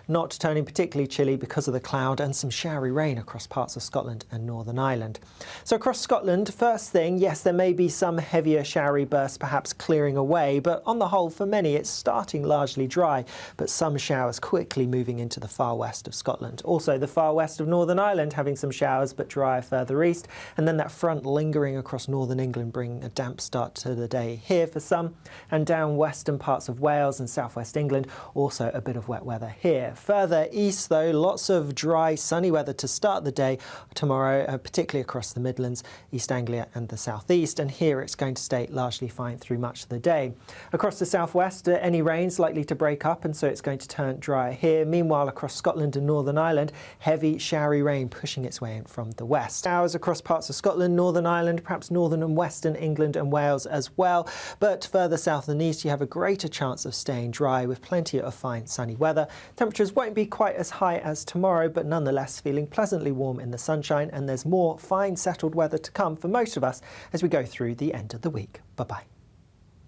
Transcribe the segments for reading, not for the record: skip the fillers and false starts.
not turning particularly chilly because of the cloud and some showery rain across parts of Scotland and Northern Ireland. So across Scotland, first thing, yes, there may be some heavier showery bursts perhaps clearing away, but on the whole, for many, it's starting largely dry, but some showers quickly moving into the far west of Scotland. Also, the far west of Northern Ireland having some showers, but drier further east, and then that front lingering across northern England, bringing a damp start to the day here for some, and down western parts of Wales and southwest England, also a bit of wet weather here. Further east, though, lots of dry, sunny weather to start the day tomorrow, particularly across the Midlands, East Anglia and the southeast, and here it's going to stay largely fine through much of the day. Across the southwest, any rain's likely to break up, and so it's going to turn drier here. Meanwhile, across Scotland and Northern Ireland, heavy, showery rain pushing its way in from the west. Showers across parts of Scotland, Northern Ireland, perhaps northern and western England and Wales as well, but further south and east you have a greater chance of staying dry with plenty of fine sunny weather. Temperatures won't be quite as high as tomorrow, but nonetheless feeling pleasantly warm in the sunshine, and there's more fine settled weather to come for most of us as we go through the end of the week. Bye-bye.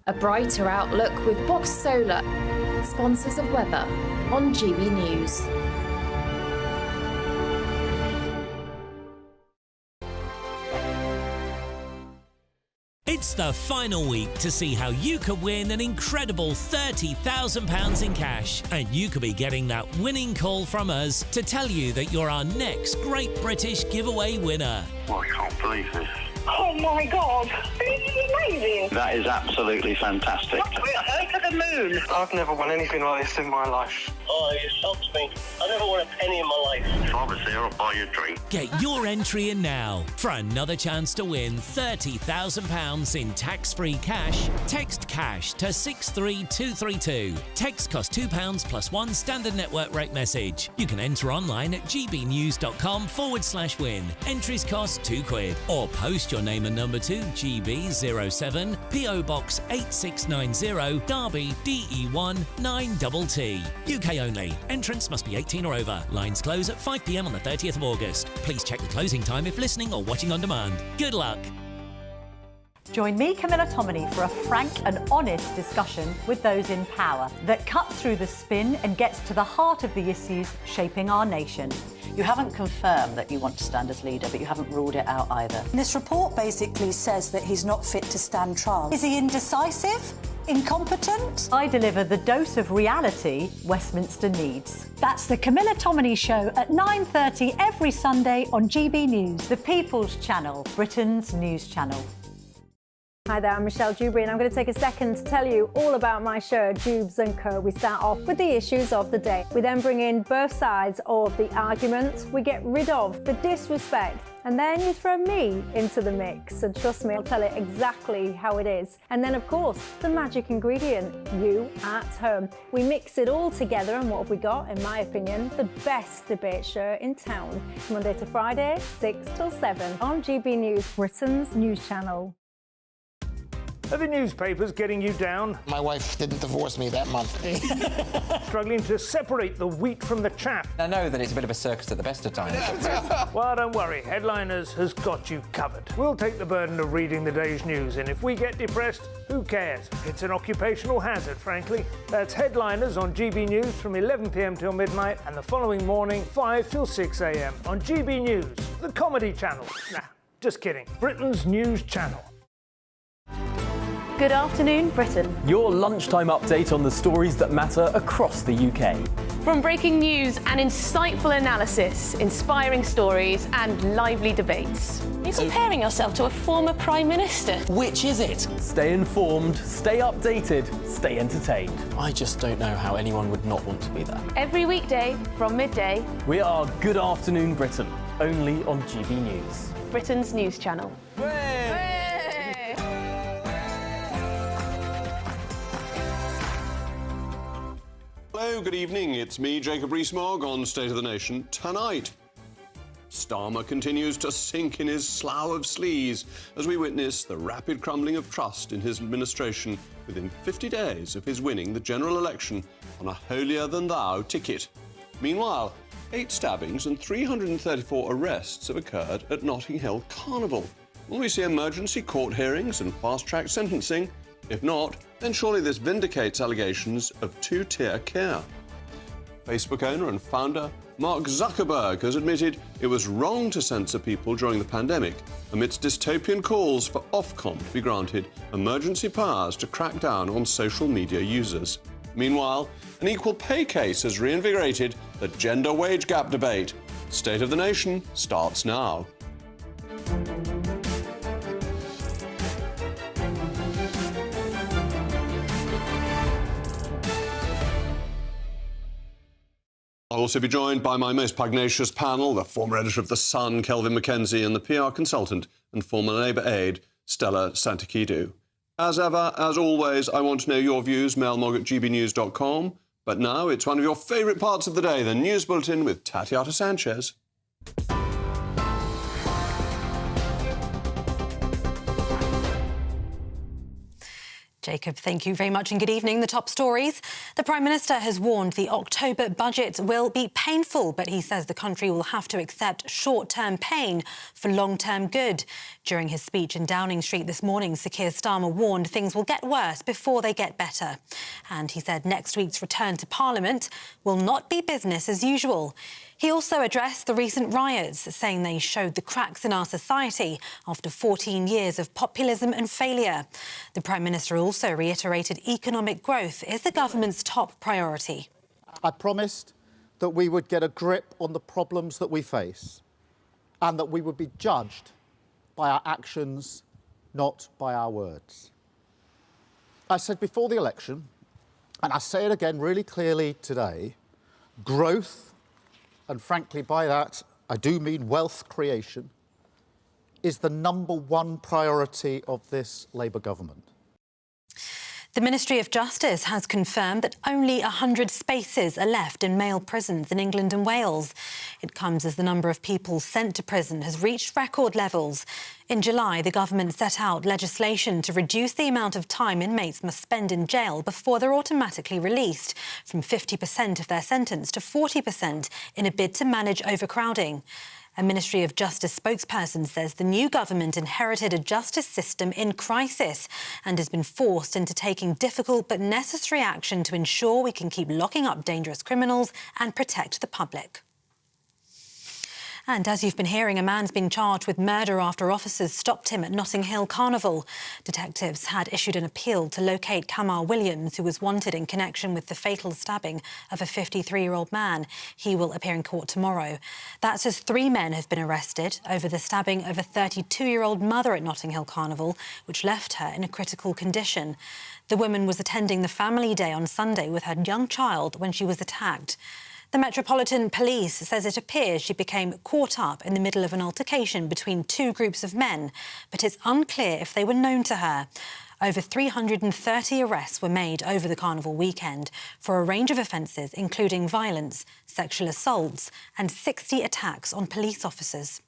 A brighter outlook with Box Solar, sponsors of weather on GB News. It's the final week to see how you could win an incredible £30,000 in cash, and you could be getting that winning call from us to tell you that you're our next Great British Giveaway winner. I can't believe this. Oh my God, this is amazing. That is absolutely fantastic. We're over the moon. I've never won anything like this in my life. Oh, you shocked me. I never won a penny in my life. If I was there, I'd buy you a drink. Get your entry in now for another chance to win £30,000 in tax-free cash. Text CASH to 63232. Text costs £2 plus one standard network rate message. You can enter online at gbnews.com/win. Entries cost £2, or post your name and number to GB07 PO Box 8690 Derby DE1 9TT. UK only. Entrance must be 18 or over. Lines close at 5 p.m. on the 30th of August. Please check the closing time if listening or watching on demand. Good luck. Join me, Camilla Tominey, for a frank and honest discussion with those in power that cuts through the spin and gets to the heart of the issues shaping our nation. You haven't confirmed that you want to stand as leader, but you haven't ruled it out either. This report basically says that he's not fit to stand trial. Is he indecisive? Incompetent? I deliver the dose of reality Westminster needs. That's the Camilla Tominey Show at 9:30 every Sunday on GB News. The People's Channel, Britain's news channel. Hi there, I'm Michelle Dewberry, and I'm going to take a second to tell you all about my show, Dubes & Co. We start off with the issues of the day. We then bring in both sides of the arguments. We get rid of the disrespect, and then you throw me into the mix. And trust me, I'll tell it exactly how it is. And then, of course, the magic ingredient, you at home. We mix it all together, and what have we got? In my opinion, the best debate show in town. Monday to Friday, 6 till 7 on GB News, Britain's news channel. Are the newspapers getting you down? My wife didn't divorce me that month. Struggling to separate the wheat from the chaff? I know that it's a bit of a circus at the best of times. Well, don't worry. Headliners has got you covered. We'll take the burden of reading the day's news, and if we get depressed, who cares? It's an occupational hazard, frankly. That's Headliners on GB News from 11 p.m. till midnight, and the following morning, 5 till 6 a.m. on GB News, the comedy channel. Nah, just kidding. Britain's news channel. Good afternoon, Britain. Your lunchtime update on the stories that matter across the UK. From breaking news and insightful analysis, inspiring stories and lively debates. You're comparing yourself to a former Prime Minister. Which is it? Stay informed, stay updated, stay entertained. I just don't know how anyone would not want to be there. Every weekday from midday. We are Good Afternoon Britain, only on GB News. Britain's news channel. Hello, good evening. It's me, Jacob Rees-Mogg, on State of the Nation tonight. Starmer continues to sink in his slough of sleaze as we witness the rapid crumbling of trust in his administration within 50 days of his winning the general election on a holier-than-thou ticket. Meanwhile, 8 stabbings and 334 arrests have occurred at Notting Hill Carnival. Will we see emergency court hearings and fast-track sentencing? If not, then surely this vindicates allegations of two-tier care. Facebook owner and founder Mark Zuckerberg has admitted it was wrong to censor people during the pandemic amidst dystopian calls for Ofcom to be granted emergency powers to crack down on social media users. Meanwhile, an equal pay case has reinvigorated the gender wage gap debate. State of the Nation starts now. I'll also be joined by my most pugnacious panel, the former editor of The Sun, Kelvin Mackenzie, and the PR consultant and former Labour aide, Stella Santakidou. As ever, as always, I want to know your views, mailmog@gbnews.com. But now it's one of your favourite parts of the day, the News Bulletin with Tatiana Sanchez. Jacob, thank you very much and good evening. The top stories. The Prime Minister has warned the October budget will be painful, but he says the country will have to accept short-term pain for long-term good. During his speech in Downing Street this morning, Sir Keir Starmer warned things will get worse before they get better. And he said next week's return to Parliament will not be business as usual. He also addressed the recent riots, saying they showed the cracks in our society after 14 years of populism and failure. The Prime Minister also reiterated economic growth is the government's top priority. I promised that we would get a grip on the problems that we face and that we would be judged by our actions, not by our words. I said before the election, and I say it again really clearly today, growth, and frankly, by that, I do mean wealth creation, is the #1 priority of this Labour government. The Ministry of Justice has confirmed that only 100 spaces are left in male prisons in England and Wales. It comes as the number of people sent to prison has reached record levels. In July, the government set out legislation to reduce the amount of time inmates must spend in jail before they're automatically released, from 50% of their sentence to 40%, in a bid to manage overcrowding. A Ministry of Justice spokesperson says the new government inherited a justice system in crisis and has been forced into taking difficult but necessary action to ensure we can keep locking up dangerous criminals and protect the public. And as you've been hearing, a man's been charged with murder after officers stopped him at Hill Carnival. Detectives had issued an appeal to locate Kamar Williams, who was wanted in connection with the fatal stabbing of a 53-year-old man. He will appear in court tomorrow. That's as 3 men have been arrested over the stabbing of a 32-year-old mother at Hill Carnival, which left her in a critical condition. The woman was attending the family day on Sunday with her young child when she was attacked. The Metropolitan Police says it appears she became caught up in the middle of an altercation between 2 groups of men, but it's unclear if they were known to her. Over 330 arrests were made over the carnival weekend for a range of offences, including violence, sexual assaults and 60 attacks on police officers.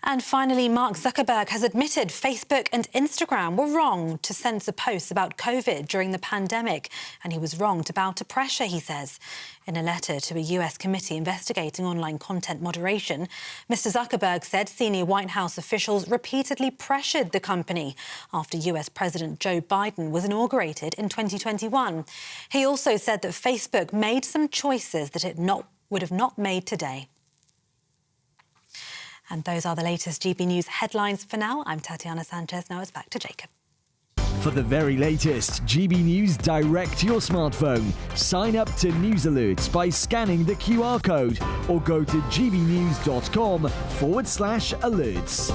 And finally, Mark Zuckerberg has admitted Facebook and Instagram were wrong to censor posts about COVID during the pandemic, and he was wrong to bow to pressure, he says. In a letter to a US committee investigating online content moderation, Mr. Zuckerberg said senior White House officials repeatedly pressured the company after US President Joe Biden was inaugurated in 2021. He also said that Facebook made some choices that it would have not made today. And those are the latest GB News headlines for now. I'm Tatiana Sanchez. Now it's back to Jacob. For the very latest GB News direct to your smartphone, sign up to News Alerts by scanning the QR code or go to gbnews.com/alerts.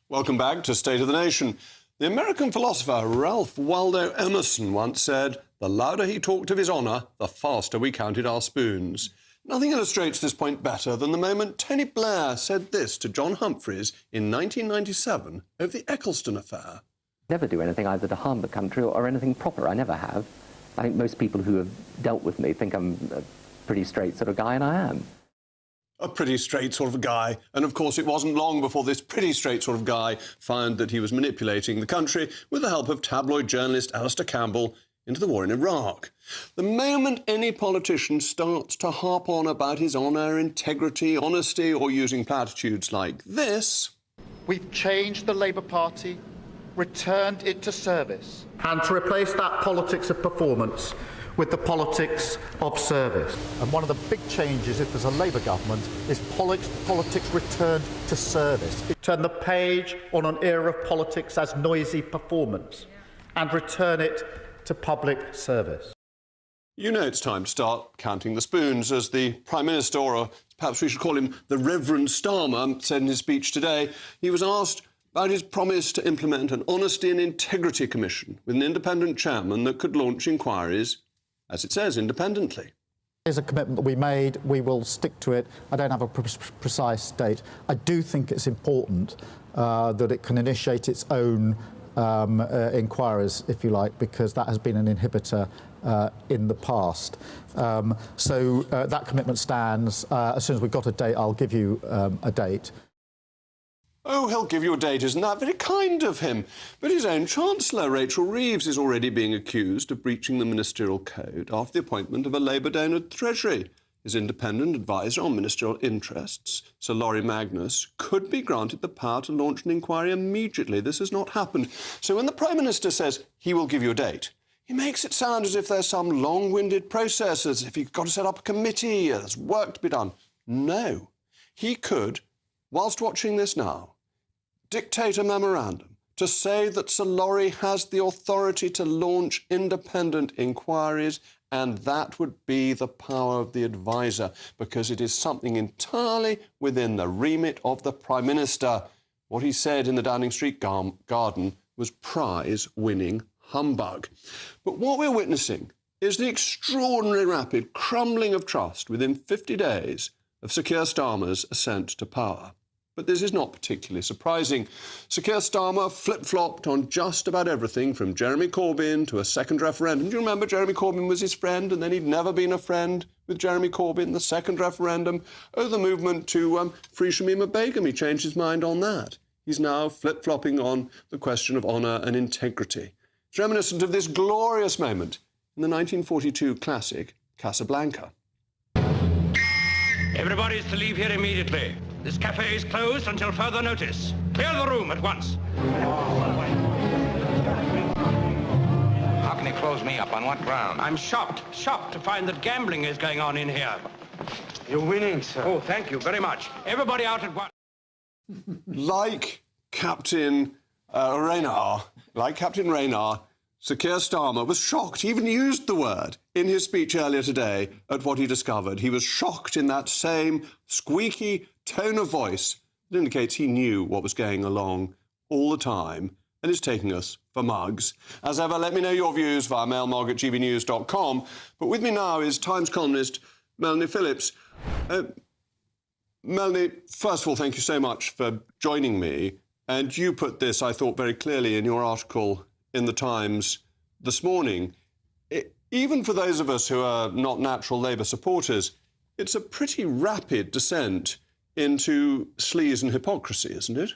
Welcome back to State of the Nation. The American philosopher Ralph Waldo Emerson once said, "The louder he talked of his honour, the faster we counted our spoons." Nothing illustrates this point better than the moment Tony Blair said this to John Humphreys in 1997 over the Eccleston affair. Never do anything either to harm the country or anything proper. I never have. I think most people who have dealt with me think I'm a pretty straight sort of guy, and I am. A pretty straight sort of guy. And of course it wasn't long before this pretty straight sort of guy found that he was manipulating the country with the help of tabloid journalist Alistair Campbell into the war in Iraq. The moment any politician starts to harp on about his honour, integrity, honesty, or using platitudes like this, We've changed the Labour Party, returned it to service, and to replace that politics of performance with the politics of service. And one of the big changes, if there's a Labour government, is politics returned to service. Turn the page on an era of politics as noisy performance and return it to public service. You know it's time to start counting the spoons, as the Prime Minister, or perhaps we should call him the Reverend Starmer, said in his speech today. He was asked about his promise to implement an Honesty and Integrity Commission with an independent chairman that could launch inquiries, as it says, independently. It's a commitment that we made. We will stick to it. I don't have a precise date. I do think it's important that it can initiate its own inquiries, if you like, because that has been an inhibitor in the past. So that commitment stands. As soon as we've got a date, I'll give you a date. Oh, he'll give you a date, isn't that very kind of him? But his own Chancellor, Rachel Reeves, is already being accused of breaching the ministerial code after the appointment of a Labour donor to the Treasury. His independent advisor on ministerial interests, Sir Laurie Magnus, could be granted the power to launch an inquiry immediately. This has not happened. So when the Prime Minister says he will give you a date, he makes it sound as if there's some long-winded process, as if you've got to set up a committee, there's work to be done. No. He could, whilst watching this now, dictate a memorandum to say that Sir Laurie has the authority to launch independent inquiries, and that would be the power of the advisor, because it is something entirely within the remit of the Prime Minister. What he said in the Downing Street garden was prize-winning humbug. But what we're witnessing is the extraordinary rapid crumbling of trust within 50 days of Sir Keir Starmer's ascent to power. But this is not particularly surprising. Sir Keir Starmer flip-flopped on just about everything, from Jeremy Corbyn to a second referendum. Do you remember Jeremy Corbyn was his friend, and then he'd never been a friend with Jeremy Corbyn? The second referendum. Oh, the movement to free Shamima Begum. He changed his mind on that. He's now flip-flopping on the question of honour and integrity. It's reminiscent of this glorious moment in the 1942 classic Casablanca. Everybody is to leave here immediately. This cafe is closed until further notice. Clear the room at once. How can he close me up? On what ground? I'm shocked to find that gambling is going on in here. You're winning, sir. Oh, thank you very much. Everybody out at once. Like Captain Reynard, Sir Keir Starmer was shocked. He even used the word in his speech earlier today at what he discovered. He was shocked in that same squeaky tone of voice that indicates he knew what was going along all the time and is taking us for mugs. As ever, let me know your views via mailmog@gbnews.com. But with me now is Times columnist Melanie Phillips. Melanie, first of all, thank you so much for joining me. And you put this, I thought, very clearly in your article in the Times this morning. Even for those of us who are not natural Labour supporters, it's a pretty rapid descent into sleaze and hypocrisy, isn't it?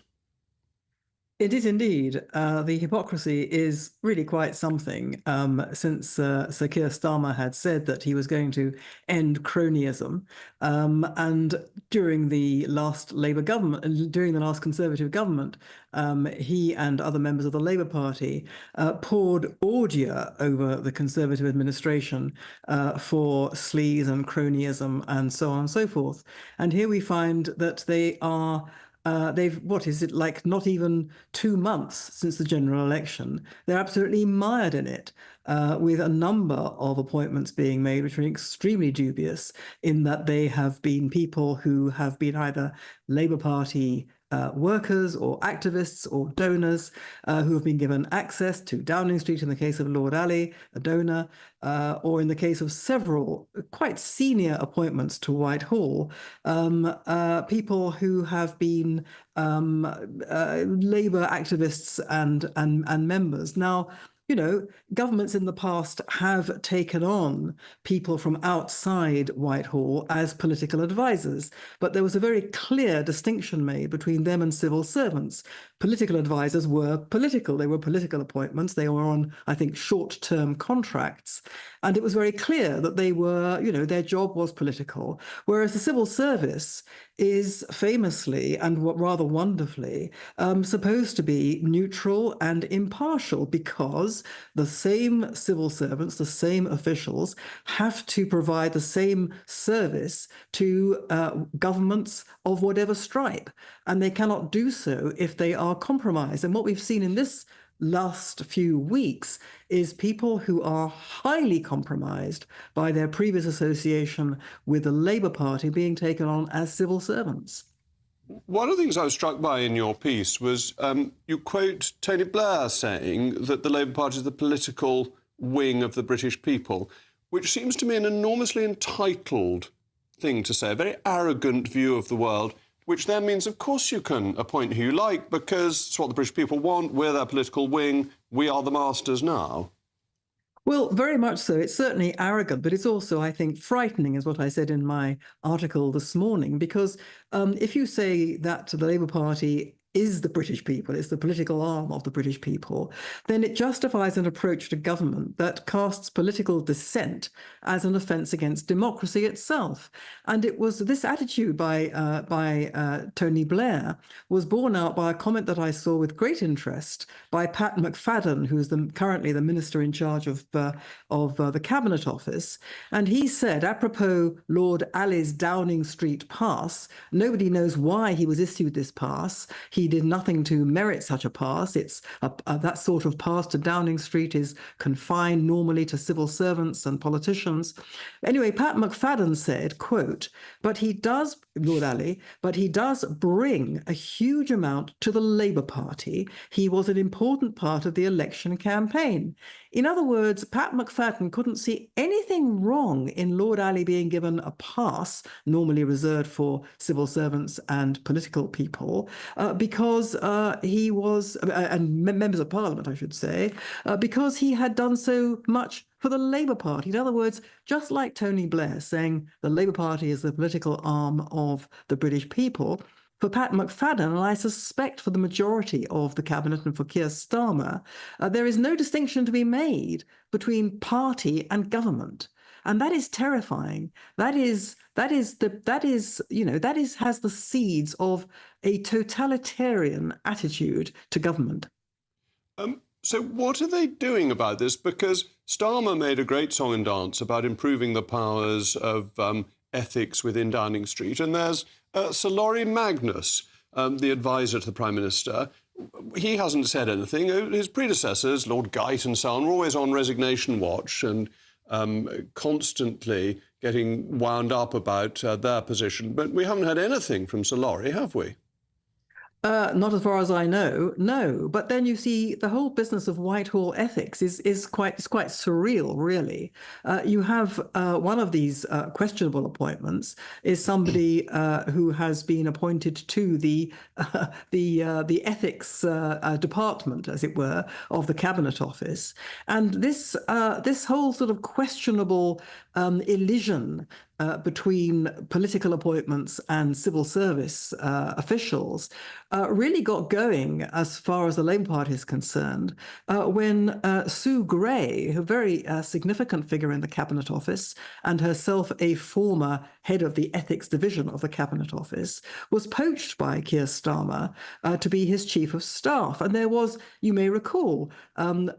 It is indeed. The hypocrisy is really quite something, since Sir Keir Starmer had said that he was going to end cronyism. And during the last Labour government, during the last Conservative government, he and other members of the Labour Party poured ordure over the Conservative administration for sleaze and cronyism and so on and so forth. And here we find that they are not even 2 months since the general election. They're absolutely mired in it, with a number of appointments being made, which are extremely dubious, in that they have been people who have been either Labour Party workers or activists or donors who have been given access to Downing Street in the case of Lord Ali, a donor, or in the case of several quite senior appointments to Whitehall, people who have been Labour activists and members. Now, you know, governments in the past have taken on people from outside Whitehall as political advisors, but there was a very clear distinction made between them and civil servants. Political advisors were political. They were political appointments. They were on, I think, short-term contracts. And it was very clear that they were, you know, their job was political. Whereas the civil service is famously and rather wonderfully supposed to be neutral and impartial, because the same civil servants, the same officials, have to provide the same service to governments of whatever stripe, and they cannot do so if they are compromised. And what we've seen in this last few weeks is people who are highly compromised by their previous association with the Labour Party being taken on as civil servants. One of the things I was struck by in your piece was you quote Tony Blair saying that the Labour Party is the political wing of the British people, which seems to me an enormously entitled thing to say, a very arrogant view of the world, which then means, of course, you can appoint who you like because it's what the British people want. We're their political wing. We are the masters now. Well, very much so. It's certainly arrogant, but it's also, I think, frightening, is what I said in my article this morning, because if you say that the Labour Party is the British people, it's the political arm of the British people, then it justifies an approach to government that casts political dissent as an offence against democracy itself. And it was this attitude by Tony Blair was borne out by a comment that I saw with great interest by Pat McFadden, who's currently the minister in charge of the Cabinet Office. And he said, apropos Lord Ali's Downing Street pass, nobody knows why he was issued this pass. He did nothing to merit such a pass. It's that sort of pass to Downing Street is confined normally to civil servants and politicians. Anyway, Pat McFadden said, quote, but he does, Lord Ali, but he does bring a huge amount to the Labour Party. He was an important part of the election campaign. In other words, Pat McFadden couldn't see anything wrong in Lord Ali being given a pass, normally reserved for civil servants and political people, because he was, and members of Parliament, I should say, because he had done so much for the Labour Party. In other words, just like Tony Blair saying the Labour Party is the political arm of the British people, for Pat McFadden, and I suspect for the majority of the Cabinet and for Keir Starmer, there is no distinction to be made between party and government. And that is terrifying. That has the seeds of a totalitarian attitude to government. So what are they doing about this? Because Starmer made a great song and dance about improving the powers of ethics within Downing Street. And there's Sir Laurie Magnus, the advisor to the Prime Minister. He hasn't said anything. His predecessors, Lord Geidt and so on, were always on resignation watch and constantly getting wound up about their position. But we haven't had anything from Sir Laurie, have we? Not as far as I know, no. But then you see the whole business of Whitehall ethics is quite surreal, really. You have one of these questionable appointments is somebody who has been appointed to the ethics department, as it were, of the Cabinet Office, and this whole sort of questionable elision between political appointments and civil service officials really got going, as far as the Labour Party is concerned, when Sue Gray, a very significant figure in the Cabinet Office and herself a former head of the ethics division of the Cabinet Office, was poached by Keir Starmer to be his chief of staff. And there was, you may recall,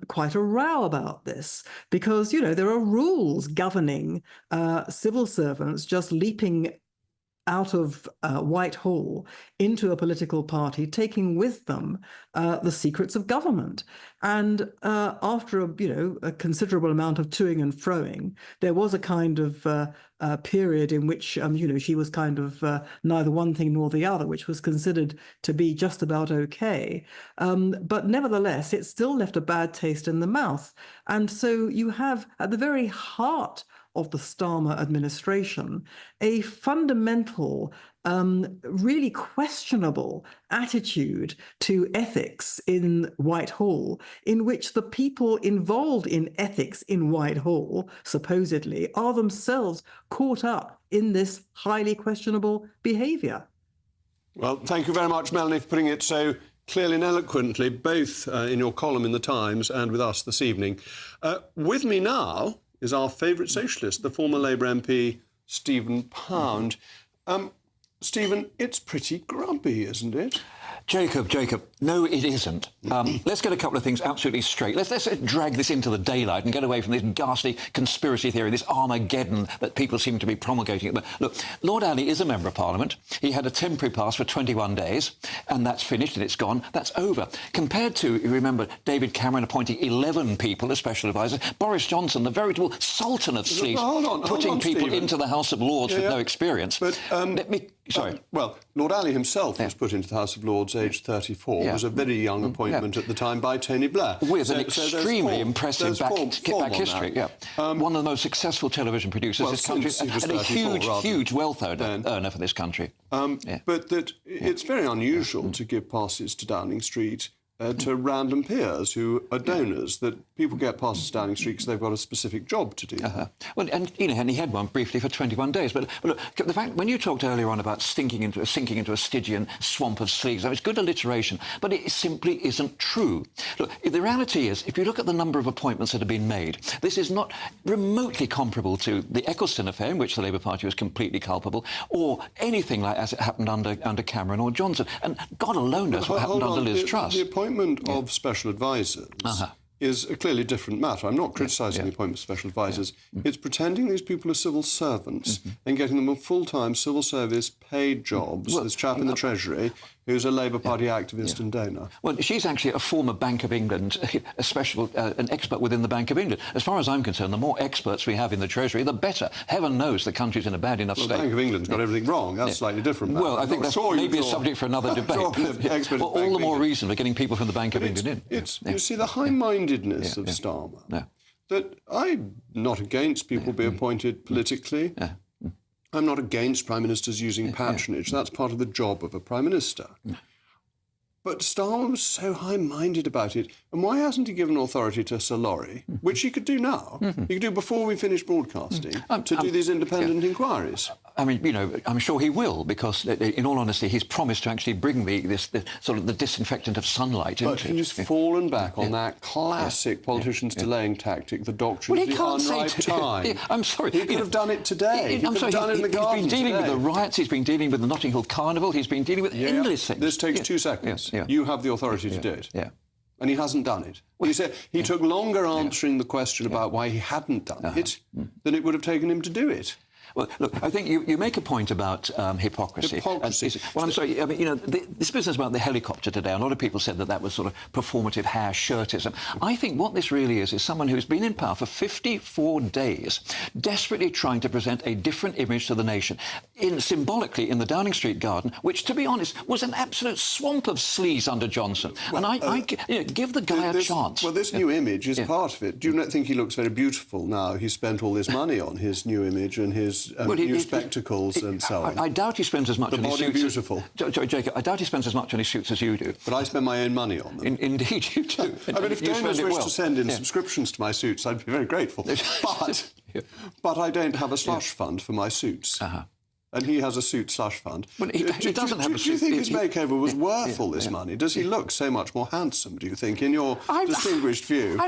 quite a row about this because, you know, there are rules governing civil servants just leaping out of Whitehall into a political party, taking with them the secrets of government. And after a considerable amount of toing and froing, there was a kind of period in which she was kind of neither one thing nor the other, which was considered to be just about okay. But nevertheless, it still left a bad taste in the mouth. And so you have at the very heart of the Starmer administration a fundamental, really questionable attitude to ethics in Whitehall, in which the people involved in ethics in Whitehall, supposedly, are themselves caught up in this highly questionable behaviour. Well, thank you very much, Melanie, for putting it so clearly and eloquently, both in your column in The Times and with us this evening. With me now is our favourite socialist, the former Labour MP, Stephen Pound. Stephen, it's pretty grubby, isn't it? Jacob, no, it isn't. Let's get a couple of things absolutely straight. Let's drag this into the daylight and get away from this ghastly conspiracy theory, this Armageddon that people seem to be promulgating. But look, Lord Ali is a member of Parliament. He had a temporary pass for 21 days, and that's finished and it's gone. That's over. Compared to, you remember, David Cameron appointing 11 people as special advisors, Boris Johnson, the veritable sultan of sleaze, putting people Stephen. into the House of Lords with no experience. But, Sorry. Well, Lord Ali himself was put into the House of Lords aged 34. It was a very young appointment at the time by Tony Blair. With an extremely impressive back history. One of the most successful television producers in this country, and a huge wealth earner for this country. But that it's very unusual to give passes to Downing Street to random peers who are donors, that people get passes to Downing Street because they've got a specific job to do. Well, and he had one briefly for 21 days. But look, the fact, when you talked earlier on about sinking into a Stygian swamp of sleaze, it's good alliteration, but it simply isn't true. Look, the reality is, if you look at the number of appointments that have been made, this is not remotely comparable to the Eccleston affair, in which the Labour Party was completely culpable, or anything like as it happened under Cameron or Johnson. And God alone knows what happened under Liz Truss. The appointment of special advisers is a clearly different matter. I'm not criticising the appointment of special advisers. It's pretending these people are civil servants and getting them a full-time civil service paid jobs. This chap in the Treasury who's a Labour Party activist and donor. Well, she's actually a former Bank of England, an expert within the Bank of England. As far as I'm concerned, the more experts we have in the Treasury, the better. Heaven knows the country's in a bad enough state. The Bank of England's got everything wrong. That's slightly different. Well, I think that's maybe a subject for another debate. Well, all the more reason for getting people from the Bank of England in. You see, the high-mindedness of Starmer, that I'm not against people being appointed politically. I'm not against Prime Ministers using patronage. That's part of the job of a Prime Minister. But Starmer was so high-minded about it. And why hasn't he given authority to Sir Laurie, which he could do now? He could do before we finish broadcasting, to do these independent inquiries. I mean, you know, I'm sure he will, because, in all honesty, he's promised to actually bring the sort of the disinfectant of sunlight into it. But he's fallen back on that classic politicians delaying tactic, the doctrine of the unripe time. I'm sorry. He could have done it today. He could have done it in the garden He's been dealing today. with the riots, he's been dealing with the Notting Hill Carnival, he's been dealing with endless things. This takes 2 seconds. You have the authority to do it. And he hasn't done it. He said he took longer answering the question about why he hadn't done it than it would have taken him to do it. Well, look, I think you make a point about hypocrisy. Well, I'm sorry, I mean, you know, this business about the helicopter today, a lot of people said that was sort of performative hair shirtism. I think what this really is someone who's been in power for 54 days, desperately trying to present a different image to the nation, symbolically in the Downing Street garden, which, to be honest, was an absolute swamp of sleaze under Johnson. And I give the guy a chance. Well, this new image is part of it. Do you not think he looks very beautiful now? He's spent all this money on his new image and his new spectacles and so on. I doubt he spends as much on his suits. The body beautiful. Jacob, I doubt he spends as much on his suits as you do. But I spend my own money on them. Indeed, you do. I mean, if donors wish to send in subscriptions to my suits, I'd be very grateful. But I don't have a slush fund for my suits. And he has a suit slush fund. Well, he doesn't have a suit. Do you think his makeover was worth all this money? Does he look so much more handsome, do you think, in your distinguished view?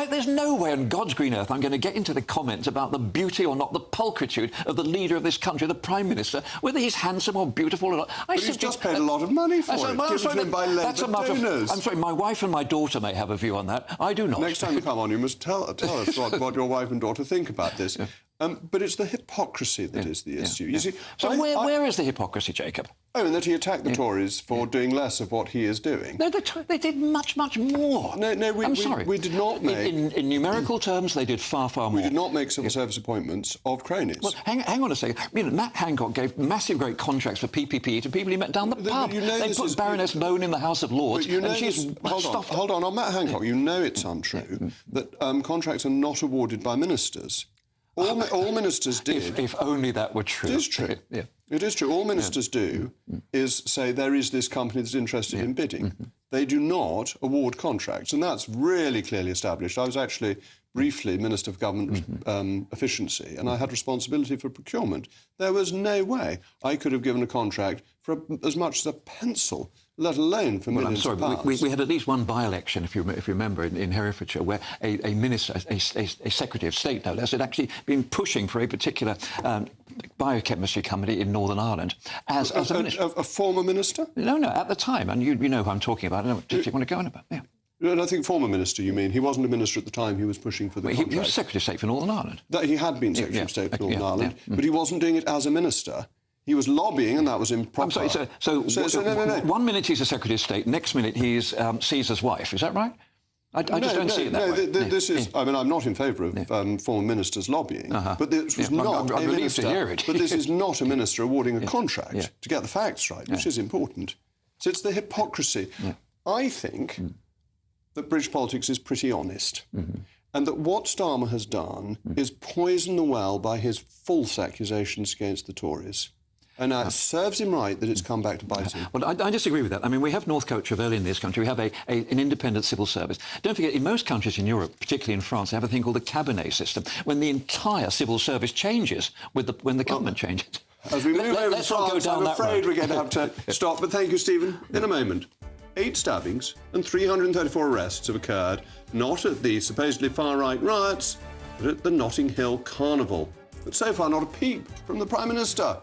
There's no way on God's green earth I'm going to get into the comments about the beauty or not, the pulchritude of the leader of this country, the Prime Minister, whether he's handsome or beautiful or not. But he's just paid a lot of money for it, given to him by Labour donors. I'm sorry, my wife and my daughter may have a view on that. I do not. Next time you come on, you must tell us what your wife and daughter think about this. But it's the hypocrisy that is the issue. You see, so where is the hypocrisy, Jacob? Oh, and that he attacked the Tories for doing less of what he is doing. No, they did much more. I'm sorry. We did not make... In numerical terms, they did far more. We did not make civil service appointments of cronies. Well, hang on a second. I mean, Matt Hancock gave massive, great contracts for PPP to people he met down the pub. They put Baroness Bone in the House of Lords, and she's... Hold on, Matt Hancock, you know it's untrue that contracts are not awarded by ministers. All ministers did... If only that were true. It is true. It is true. All ministers do is say there is this company that's interested in bidding. They do not award contracts, and that's really clearly established. I was actually briefly Minister of Government Efficiency, and I had responsibility for procurement. There was no way I could have given a contract for as much as a pencil let alone for Well, I'm millions sorry, of but pounds. we had at least one by-election, if you remember, in Herefordshire, where a minister, a Secretary of State, no less, had actually been pushing for a particular biochemistry company in Northern Ireland as a minister. A former minister? No, at the time, and you know who I'm talking about. I don't particularly want to go on about. Yeah. And I think former minister, you mean. He wasn't a minister at the time. He was pushing for the contract. He was Secretary of State for Northern Ireland. That he had been Secretary of State for Northern Ireland, but he wasn't doing it as a minister. He was lobbying, and that was improper. I'm sorry, no. 1 minute he's a Secretary of State, next minute he's Caesar's wife. Is that right? I just don't see it that way. This is... I mean, I'm not in favour of former ministers lobbying, but this was not a minister... to hear it. But this is not a minister awarding a contract to get the facts right, which is important. So it's the hypocrisy. I think that British politics is pretty honest, and that what Starmer has done is poison the well by his false accusations against the Tories. And it serves him right that it's come back to bite him. Well, I disagree with that. I mean, we have North Coach-Revel in this country. We have an independent civil service. Don't forget, in most countries in Europe, particularly in France, they have a thing called the cabinet system, when the entire civil service changes when the government changes. As we move over to France, I'm afraid we're going to have to stop. But thank you, Stephen. In a moment. 8 stabbings and 334 arrests have occurred, not at the supposedly far-right riots, but at the Notting Hill Carnival. But so far, not a peep from the Prime Minister.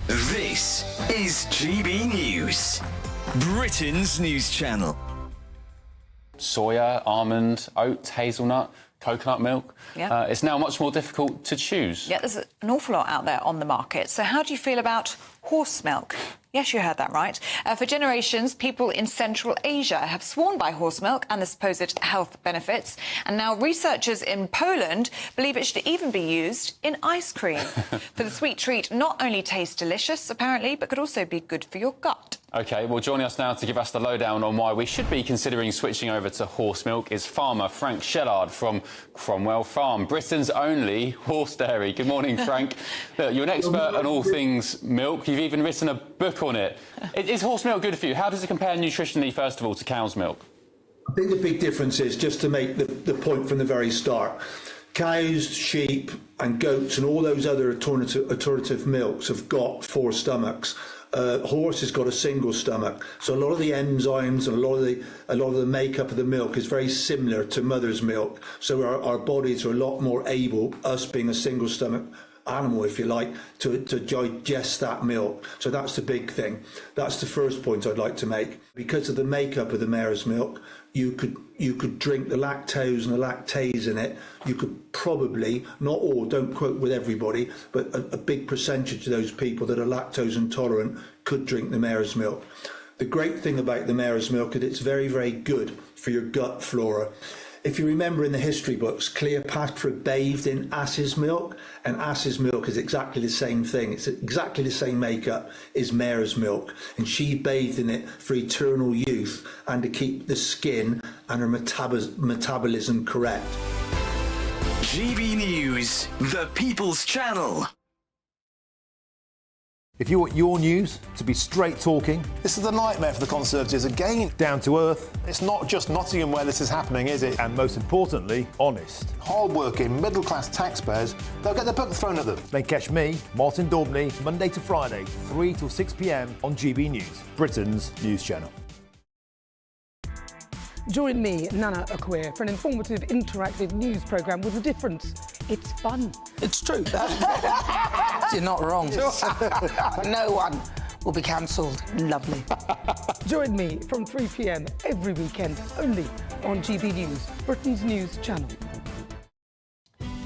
This is GB News, Britain's news channel. Soya, almond, oat, hazelnut, coconut milk. Yeah. It's now much more difficult to choose. Yeah, there's an awful lot out there on the market. So how do you feel about horse milk? Yes, you heard that right. For generations, people in Central Asia have sworn by horse milk and the supposed health benefits. And now researchers in Poland believe it should even be used in ice cream. For the sweet treat not only tastes delicious, apparently, but could also be good for your gut. OK, well, joining us now to give us the lowdown on why we should be considering switching over to horse milk is farmer Frank Shellard from Cromwell Farm, Britain's only horse dairy. Good morning, Frank. Look, you're an expert on all things milk. You've even written a book on it. Is horse milk good for you? How does it compare nutritionally, first of all, to cow's milk? I think the big difference is, just to make the point from the very start, cows, sheep and goats and all those other alternative milks have got 4 stomachs. Horse has got a single stomach, so a lot of the enzymes and a lot of the makeup of the milk is very similar to mother's milk. So our bodies are a lot more able, us being a single stomach animal, if you like, to digest that milk. So that's the big thing. That's the first point I'd like to make. Because of the makeup of the mare's milk, you could drink the lactose and the lactase in it. You could probably, not all, don't quote with everybody, but a big percentage of those people that are lactose intolerant could drink the mare's milk. The great thing about the mare's milk is it's very, very good for your gut flora. If you remember in the history books, Cleopatra bathed in ass's milk, and ass's milk is exactly the same thing. It's exactly the same makeup as mare's milk, and she bathed in it for eternal youth and to keep the skin and her metabolism correct. GB News, the People's Channel. If you want your news to be straight talking... This is a nightmare for the Conservatives again. Down to earth. It's not just Nottingham where this is happening, is it? And most importantly, honest. Hard-working, middle-class taxpayers, they'll get their book thrown at them. Then catch me, Martin Daubney, Monday to Friday, 3 till 6 p.m. on GB News, Britain's news channel. Join me, Nana Akwe, for an informative, interactive news programme with a difference. It's fun. It's true. You're not wrong. No one will be cancelled. Lovely. Join me from 3 p.m. every weekend, only on GB News, Britain's news channel.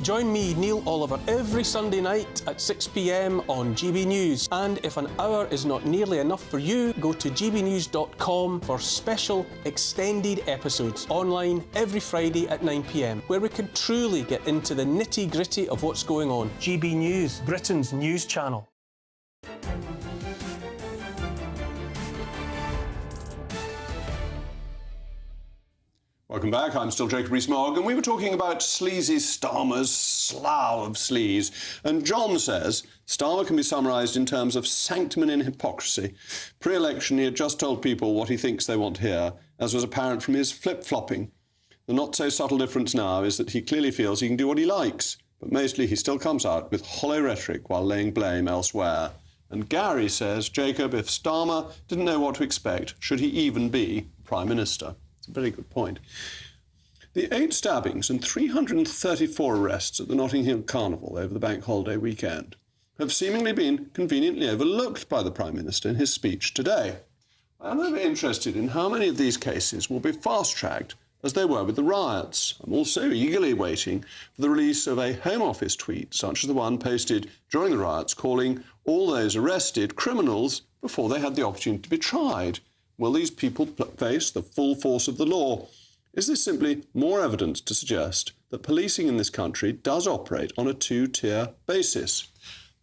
Join me, Neil Oliver, every Sunday night at 6 p.m. on GB News. And if an hour is not nearly enough for you, go to gbnews.com for special extended episodes online every Friday at 9 p.m, where we can truly get into the nitty-gritty of what's going on. GB News, Britain's news channel. Welcome back. I'm still Jacob Rees-Mogg, and we were talking about sleazy Starmer's slough of sleaze. And John says Starmer can be summarised in terms of sanctimony and hypocrisy. Pre-election, he had just told people what he thinks they want to hear, as was apparent from his flip-flopping. The not-so-subtle difference now is that he clearly feels he can do what he likes, but mostly he still comes out with hollow rhetoric while laying blame elsewhere. And Gary says, Jacob, if Starmer didn't know what to expect, should he even be Prime Minister? It's a very good point. The 8 stabbings and 334 arrests at the Notting Hill Carnival over the bank holiday weekend have seemingly been conveniently overlooked by the Prime Minister in his speech today. I'm very interested in how many of these cases will be fast-tracked as they were with the riots. I'm also eagerly waiting for the release of a Home Office tweet, such as the one posted during the riots, calling all those arrested criminals before they had the opportunity to be tried. Will these people face the full force of the law? Is this simply more evidence to suggest that policing in this country does operate on a two-tier basis?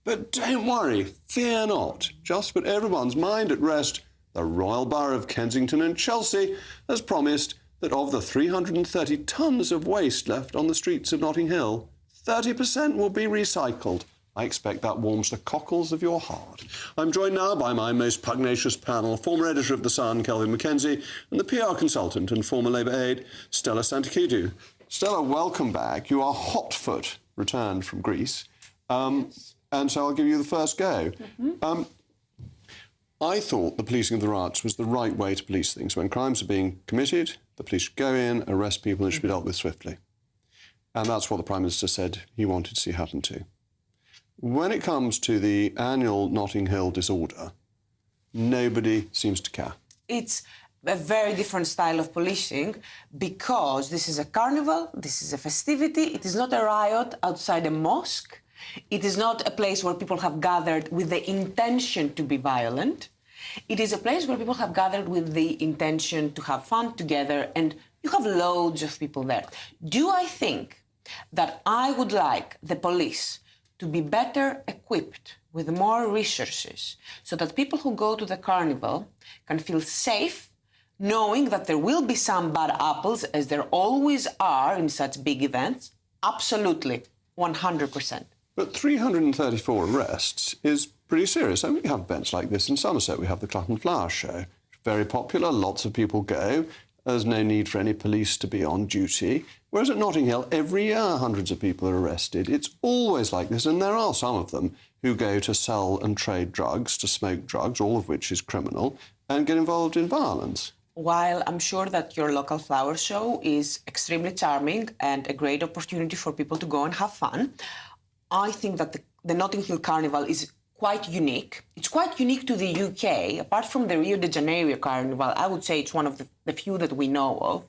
But don't worry, fear not. Just put everyone's mind at rest. The Royal Borough of Kensington and Chelsea has promised that of the 330 tonnes of waste left on the streets of Notting Hill, 30% will be recycled. I expect that warms the cockles of your heart. I'm joined now by my most pugnacious panel, former editor of The Sun, Kelvin Mackenzie, and the PR consultant and former Labour aide, Stella Santakidou. Stella, welcome back. You are hotfoot returned from Greece. And so I'll give you the first go. I thought the policing of the riots was the right way to police things. When crimes are being committed, the police should go in, arrest people, and it should be dealt with swiftly. And that's what the Prime Minister said he wanted to see happen too. When it comes to the annual Notting Hill disorder, nobody seems to care. It's a very different style of policing because this is a carnival, this is a festivity, it is not a riot outside a mosque. It is not a place where people have gathered with the intention to be violent. It is a place where people have gathered with the intention to have fun together, and you have loads of people there. Do I think that I would like the police to be better equipped with more resources so that people who go to the carnival can feel safe, knowing that there will be some bad apples, as there always are in such big events? Absolutely, 100%. But 334 arrests is pretty serious. I mean, we have events like this in Somerset. We have the Clutton Flower Show. Very popular, lots of people go. There's no need for any police to be on duty. Whereas at Notting Hill, every year hundreds of people are arrested. It's always like this, and there are some of them who go to sell and trade drugs, to smoke drugs, all of which is criminal, and get involved in violence. While I'm sure that your local flower show is extremely charming and a great opportunity for people to go and have fun, I think that the Notting Hill Carnival is quite unique. It's quite unique to the UK. Apart from the Rio de Janeiro Carnival, I would say it's one of the few that we know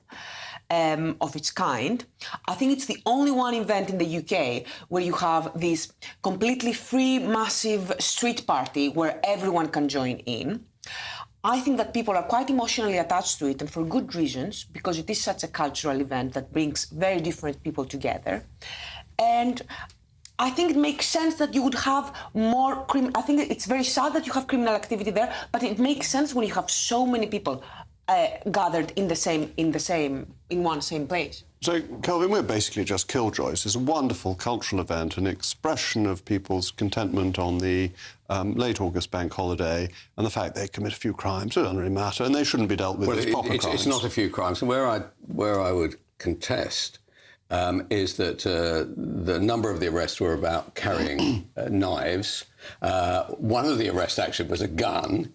of its kind. I think it's the only one event in the UK where you have this completely free, massive street party where everyone can join in. I think that people are quite emotionally attached to it, and for good reasons, because it is such a cultural event that brings very different people together. And I think it makes sense that you would have more I think it's very sad that you have criminal activity there, but it makes sense when you have so many people gathered in one same place. So, Kelvin, we're basically just killjoys. It's a wonderful cultural event, an expression of people's contentment on the late August bank holiday, and the fact they commit a few crimes, it doesn't really matter, and they shouldn't be dealt with as proper crimes. It's not a few crimes. And where I would contest is that the number of the arrests were about carrying knives. One of the arrests actually was a gun.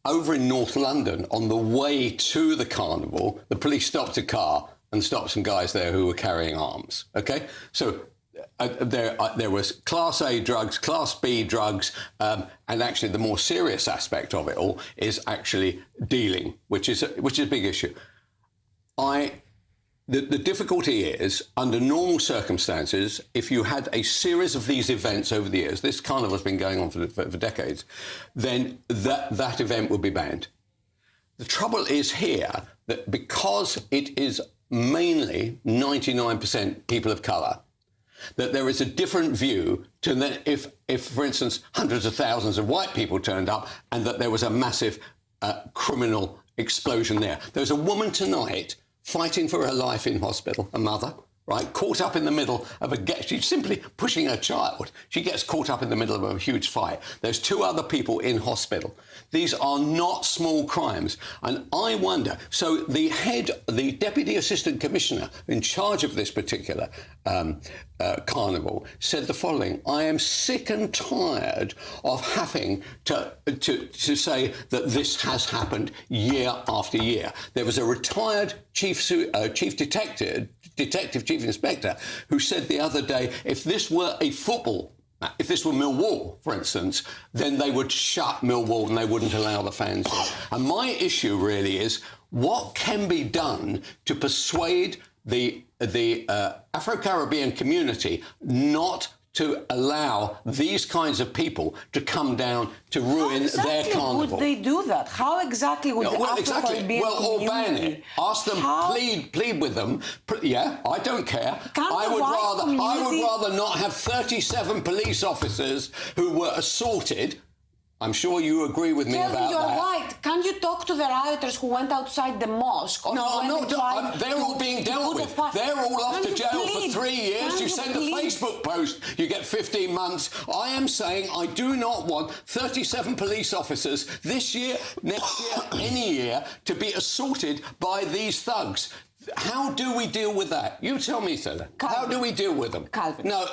Over in North London, on the way to the carnival, the police stopped a car and stopped some guys there who were carrying arms. OK, so there was Class A drugs, Class B drugs, and actually the more serious aspect of it all is actually dealing, which is a big issue. The difficulty is, under normal circumstances, if you had a series of these events over the years, this carnival's been going on for decades, then that event would be banned. The trouble is here that because it is mainly 99% people of colour, that there is a different view to that if, for instance, hundreds of thousands of white people turned up and that there was a massive criminal explosion there. There was a woman tonight fighting for her life in hospital, a mother right, caught up in the middle of she's simply pushing her child. She gets caught up in the middle of a huge fight. There's 2 other people in hospital. These are not small crimes. And I wonder, so the Deputy Assistant Commissioner in charge of this particular carnival said the following: I am sick and tired of having to say that this has happened year after year. There was a retired chief detective, chief inspector, who said the other day, if this were Millwall, for instance, then they would shut Millwall and they wouldn't allow the fans in. And my issue really is, what can be done to persuade the Afro-Caribbean community not to allow these kinds of people to come down to ruin their carnival? Would they do that? How exactly would the Afro-Caribbean or ban it. Ask them, plead with them. Yeah, I don't care. I would rather not have 37 police officers who were assaulted. I'm sure you agree with me about that. You're right. Can you talk to the rioters who went outside the mosque? No, I'm not. They're all being dealt with. They're all off to jail for 3 years. You send a Facebook post, you get 15 months. I am saying I do not want 37 police officers this year, next year, any year, to be assaulted by these thugs. How do we deal with that? You tell me, sir. How do we deal with them? Calvin. No,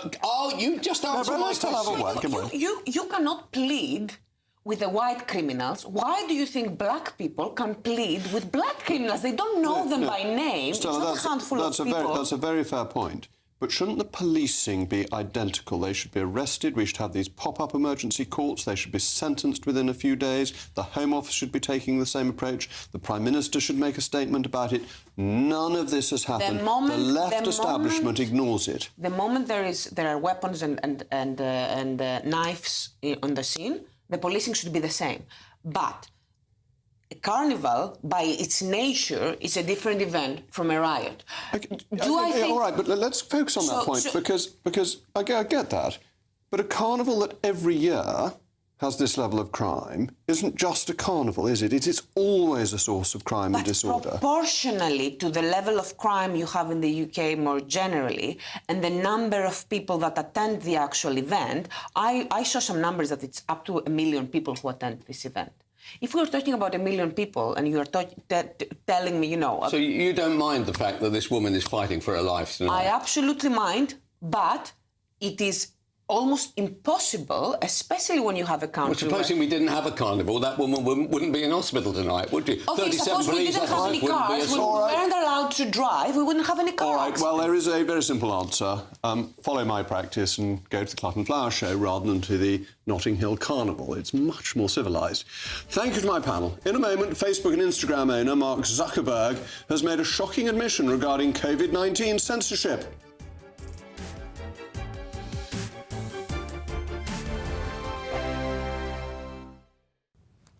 you just answer my question. You cannot plead with the white criminals. Why do you think black people can plead with black criminals? They don't know them by name. Stella, it's not a handful of people. That's a very fair point. But shouldn't the policing be identical? They should be arrested. We should have these pop-up emergency courts. They should be sentenced within a few days. The Home Office should be taking the same approach. The Prime Minister should make a statement about it. None of this has happened. The left establishment ignores it. The moment there are weapons and knives on the scene, the policing should be the same. But a carnival, by its nature, is a different event from a riot. I think... All right, but let's focus on that point, because I get that. But a carnival that every year has this level of crime isn't just a carnival, is it? It is always a source of crime and disorder. Proportionally to the level of crime you have in the UK more generally, and the number of people that attend the actual event, I saw some numbers that it's up to 1 million people who attend this event. If we were talking about 1 million people and you are telling me, So you don't mind the fact that this woman is fighting for her life tonight? I absolutely mind, but it is almost impossible, especially when you have a country. Well, supposing we didn't have a carnival, that woman wouldn't be in hospital tonight, would you? Okay, suppose we didn't have any cars, we weren't allowed to drive, we wouldn't have any cars. All right, well, there is a very simple answer. Follow my practice and go to the Clut and Flower Show rather than to the Notting Hill Carnival. It's much more civilised. Thank you to my panel. In a moment, Facebook and Instagram owner Mark Zuckerberg has made a shocking admission regarding COVID-19 censorship.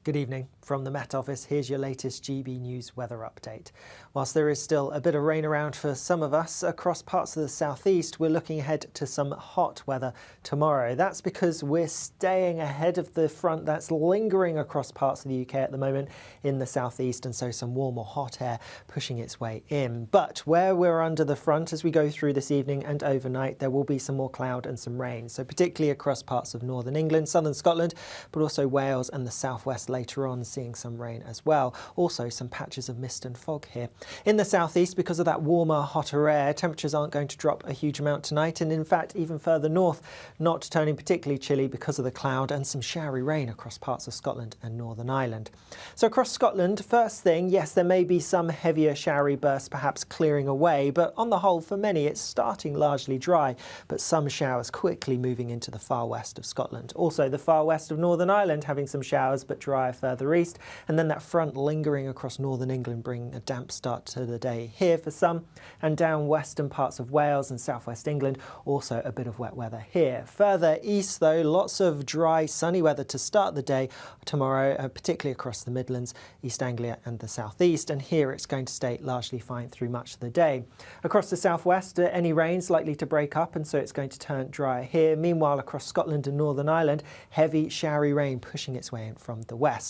Good evening. From the Met Office, here's your latest GB News weather update. Whilst there is still a bit of rain around for some of us, across parts of the southeast, we're looking ahead to some hot weather tomorrow. That's because we're staying ahead of the front that's lingering across parts of the UK at the moment in the southeast, and so some warm or hot air pushing its way in. But where we're under the front as we go through this evening and overnight, there will be some more cloud and some rain. So particularly across parts of northern England, southern Scotland, but also Wales and the southwest later on, seeing some rain as well. Also some patches of mist and fog here. In the southeast, because of that warmer, hotter air, temperatures aren't going to drop a huge amount tonight, and in fact even further north, not turning particularly chilly because of the cloud and some showery rain across parts of Scotland and Northern Ireland. So across Scotland, first thing, yes, there may be some heavier showery bursts perhaps clearing away, but on the whole for many it's starting largely dry, but some showers quickly moving into the far west of Scotland. Also the far west of Northern Ireland having some showers but drier further east, and then that front lingering across northern England bringing a damp start to the day here for some, and down western parts of Wales and southwest England also a bit of wet weather here. Further east though, lots of dry sunny weather to start the day tomorrow, particularly across the Midlands, East Anglia and the southeast, and here it's going to stay largely fine through much of the day. Across the southwest, any rain's likely to break up, and so it's going to turn drier here. Meanwhile, across Scotland and Northern Ireland, heavy showery rain pushing its way in from the west.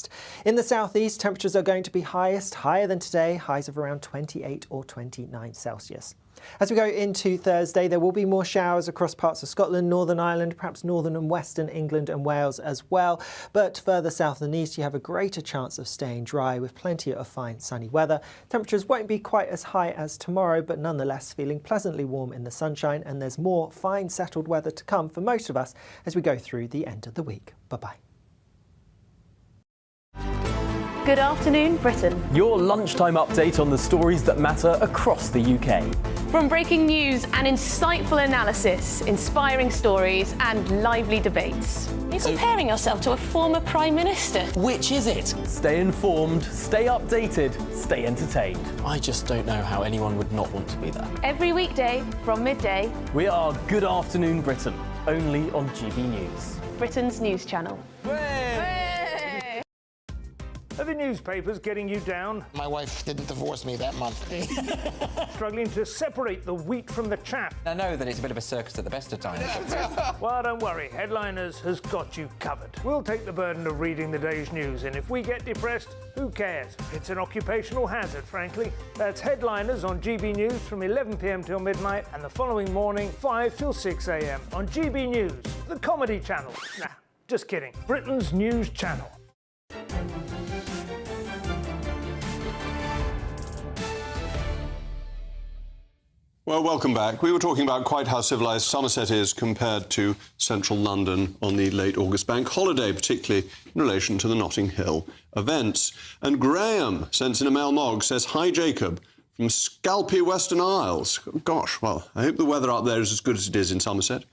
In the southeast, temperatures are going to be higher than today, highs of around 28 or 29 Celsius. As we go into Thursday, there will be more showers across parts of Scotland, Northern Ireland, perhaps northern and western England and Wales as well. But further south and east, you have a greater chance of staying dry with plenty of fine sunny weather. Temperatures won't be quite as high as tomorrow, but nonetheless feeling pleasantly warm in the sunshine. And there's more fine settled weather to come for most of us as we go through the end of the week. Bye-bye. Good afternoon, Britain. Your lunchtime update on the stories that matter across the UK. From breaking news and insightful analysis, inspiring stories and lively debates. Are you comparing yourself to a former Prime Minister? Which is it? Stay informed, stay updated, stay entertained. I just don't know how anyone would not want to be there. Every weekday from midday. We are Good Afternoon Britain, only on GB News. Britain's news channel. Are the newspapers getting you down? My wife didn't divorce me that month. Struggling to separate the wheat from the chaff? I know that it's a bit of a circus at the best of times. Well, don't worry, Headliners has got you covered. We'll take the burden of reading the day's news, and if we get depressed, who cares? It's an occupational hazard, frankly. That's Headliners on GB News from 11 p.m. till midnight, and the following morning, 5 till 6 a.m. on GB News, the comedy channel. Nah, just kidding. Britain's news channel. Well, welcome back. We were talking about quite how civilised Somerset is compared to central London on the late August bank holiday, particularly in relation to the Notting Hill events. And Graham sends in a Rees-Mogg, says, "Hi, Jacob, from Scalpy, Western Isles." Gosh, well, I hope the weather up there is as good as it is in Somerset.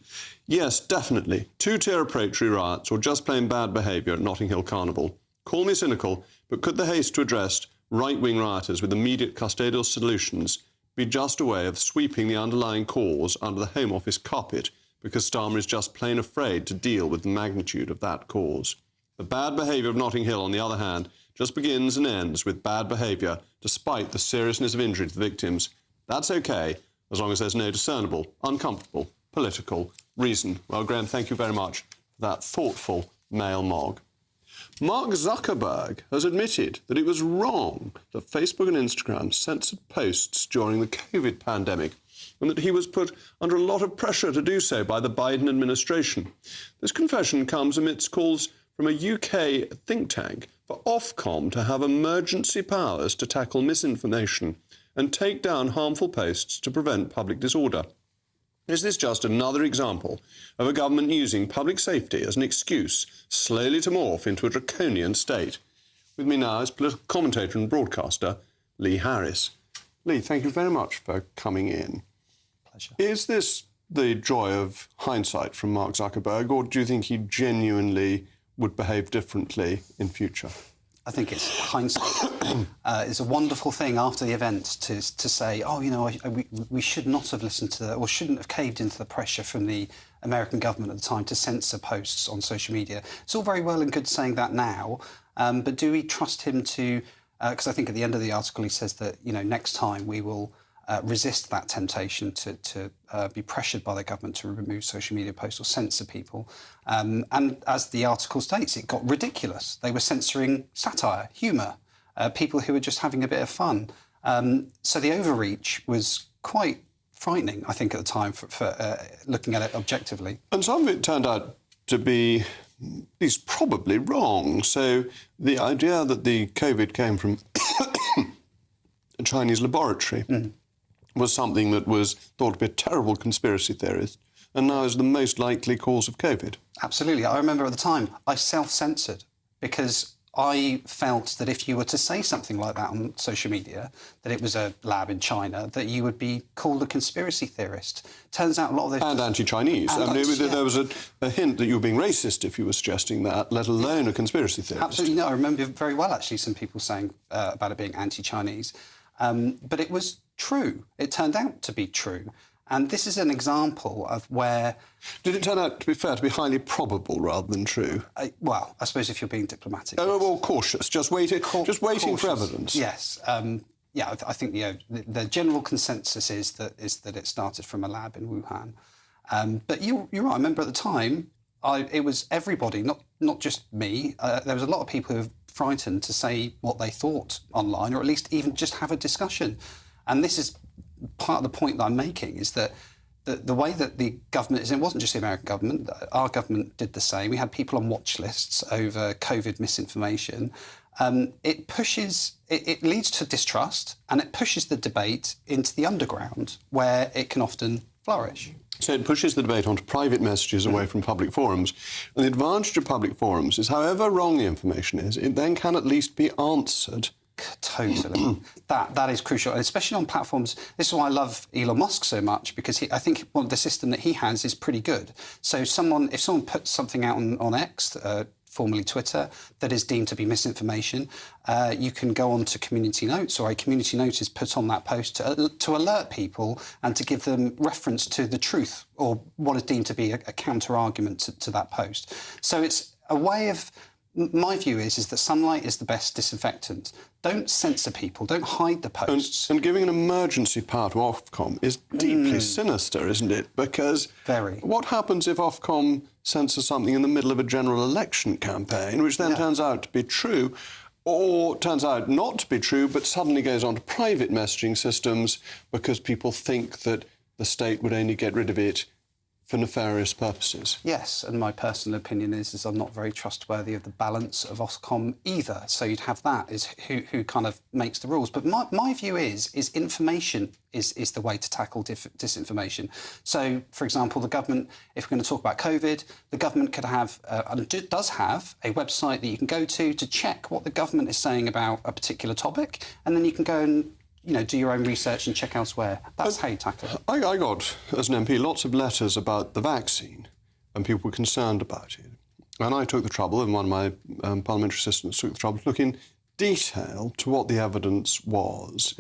Yes, definitely. Two-tier approach riots or just plain bad behaviour at Notting Hill Carnival. Call me cynical, but could the haste to address right-wing rioters with immediate custodial solutions be just a way of sweeping the underlying cause under the Home Office carpet because Starmer is just plain afraid to deal with the magnitude of that cause? The bad behaviour of Notting Hill, on the other hand, just begins and ends with bad behaviour despite the seriousness of injury to the victims. That's OK, as long as there's no discernible, uncomfortable, political reason. Well, Graham, thank you very much for that thoughtful Rees-Mogg. Mark Zuckerberg has admitted that it was wrong that Facebook and Instagram censored posts during the COVID pandemic and that he was put under a lot of pressure to do so by the Biden administration. This confession comes amidst calls from a UK think tank for Ofcom to have emergency powers to tackle misinformation and take down harmful posts to prevent public disorder. Is this just another example of a government using public safety as an excuse slowly to morph into a draconian state? With me now is political commentator and broadcaster Lee Harris. Lee, thank you very much for coming in. Pleasure. Is this the joy of hindsight from Mark Zuckerberg, or do you think he genuinely would behave differently in future? I think it's hindsight. It's a wonderful thing after the event to say, oh, you know, we should not have listened to, or shouldn't have caved into the pressure from the American government at the time to censor posts on social media. It's all very well and good saying that now, but do we trust him to? Because I think at the end of the article he says that, you know, next time we will resist that temptation to be pressured by the government to remove social media posts or censor people. And as the article states, it got ridiculous. They were censoring satire, humour, people who were just having a bit of fun. So the overreach was quite frightening, I think, at the time for looking at it objectively. And some of it turned out to be at least probably wrong. So the idea that the COVID came from a Chinese laboratory was something that was thought to be a terrible conspiracy theorist, and now is the most likely cause of COVID. Absolutely. I remember at the time I self-censored because I felt that if you were to say something like that on social media, that it was a lab in China, that you would be called a conspiracy theorist. Turns out a lot of those... And anti-Chinese. There was a hint that you were being racist if you were suggesting that, let alone a conspiracy theorist. Absolutely no. I remember very well, actually, some people saying about it being anti-Chinese. But it was true. It turned out to be true. And this is an example of where... Did it turn out, to be fair, to be highly probable rather than true? Well, I suppose if you're being diplomatic. Oh, well, cautious, just waiting for evidence. Yes. Yeah, I think the general consensus is that it started from a lab in Wuhan. But you're right. I remember at the time, it was everybody, not just me. There was a lot of people who were frightened to say what they thought online, or at least even just have a discussion. And this is part of the point that I'm making is that the way that the government is, and it wasn't just the American government, our government did the same. We had people on watch lists over COVID misinformation. It leads to distrust, and it pushes the debate into the underground, where it can often flourish. So it pushes the debate onto private messages away from public forums. And the advantage of public forums is, however wrong the information is, it then can at least be answered. Totally. that is crucial, and especially on platforms. This is why I love Elon Musk so much, because I think the system that he has is pretty good. So if someone puts something out on X, formerly Twitter, that is deemed to be misinformation, you can go on to community notes, or a community note is put on that post to alert people and to give them reference to the truth or what is deemed to be a counter-argument to that post. So it's a way of... My view is that sunlight is the best disinfectant. Don't censor people. Don't hide the posts. And giving an emergency power to Ofcom is deeply sinister, isn't it? Because what happens if Ofcom censors something in the middle of a general election campaign, which then turns out to be true, or turns out not to be true, but suddenly goes on to private messaging systems because people think that the state would only get rid of it for nefarious purposes? Yes, and my personal opinion is I'm not very trustworthy of the balance of Ofcom either. So you'd have that is who kind of makes the rules. But my view is information is the way to tackle disinformation. So, for example, the government, if we're going to talk about COVID, the government could have, and does have, a website that you can go to check what the government is saying about a particular topic, and then you can go and do your own research and check elsewhere. That's how you tackle it. I got, as an MP, lots of letters about the vaccine, and people were concerned about it. And I took the trouble, and one of my parliamentary assistants took the trouble to look in detail to what the evidence was.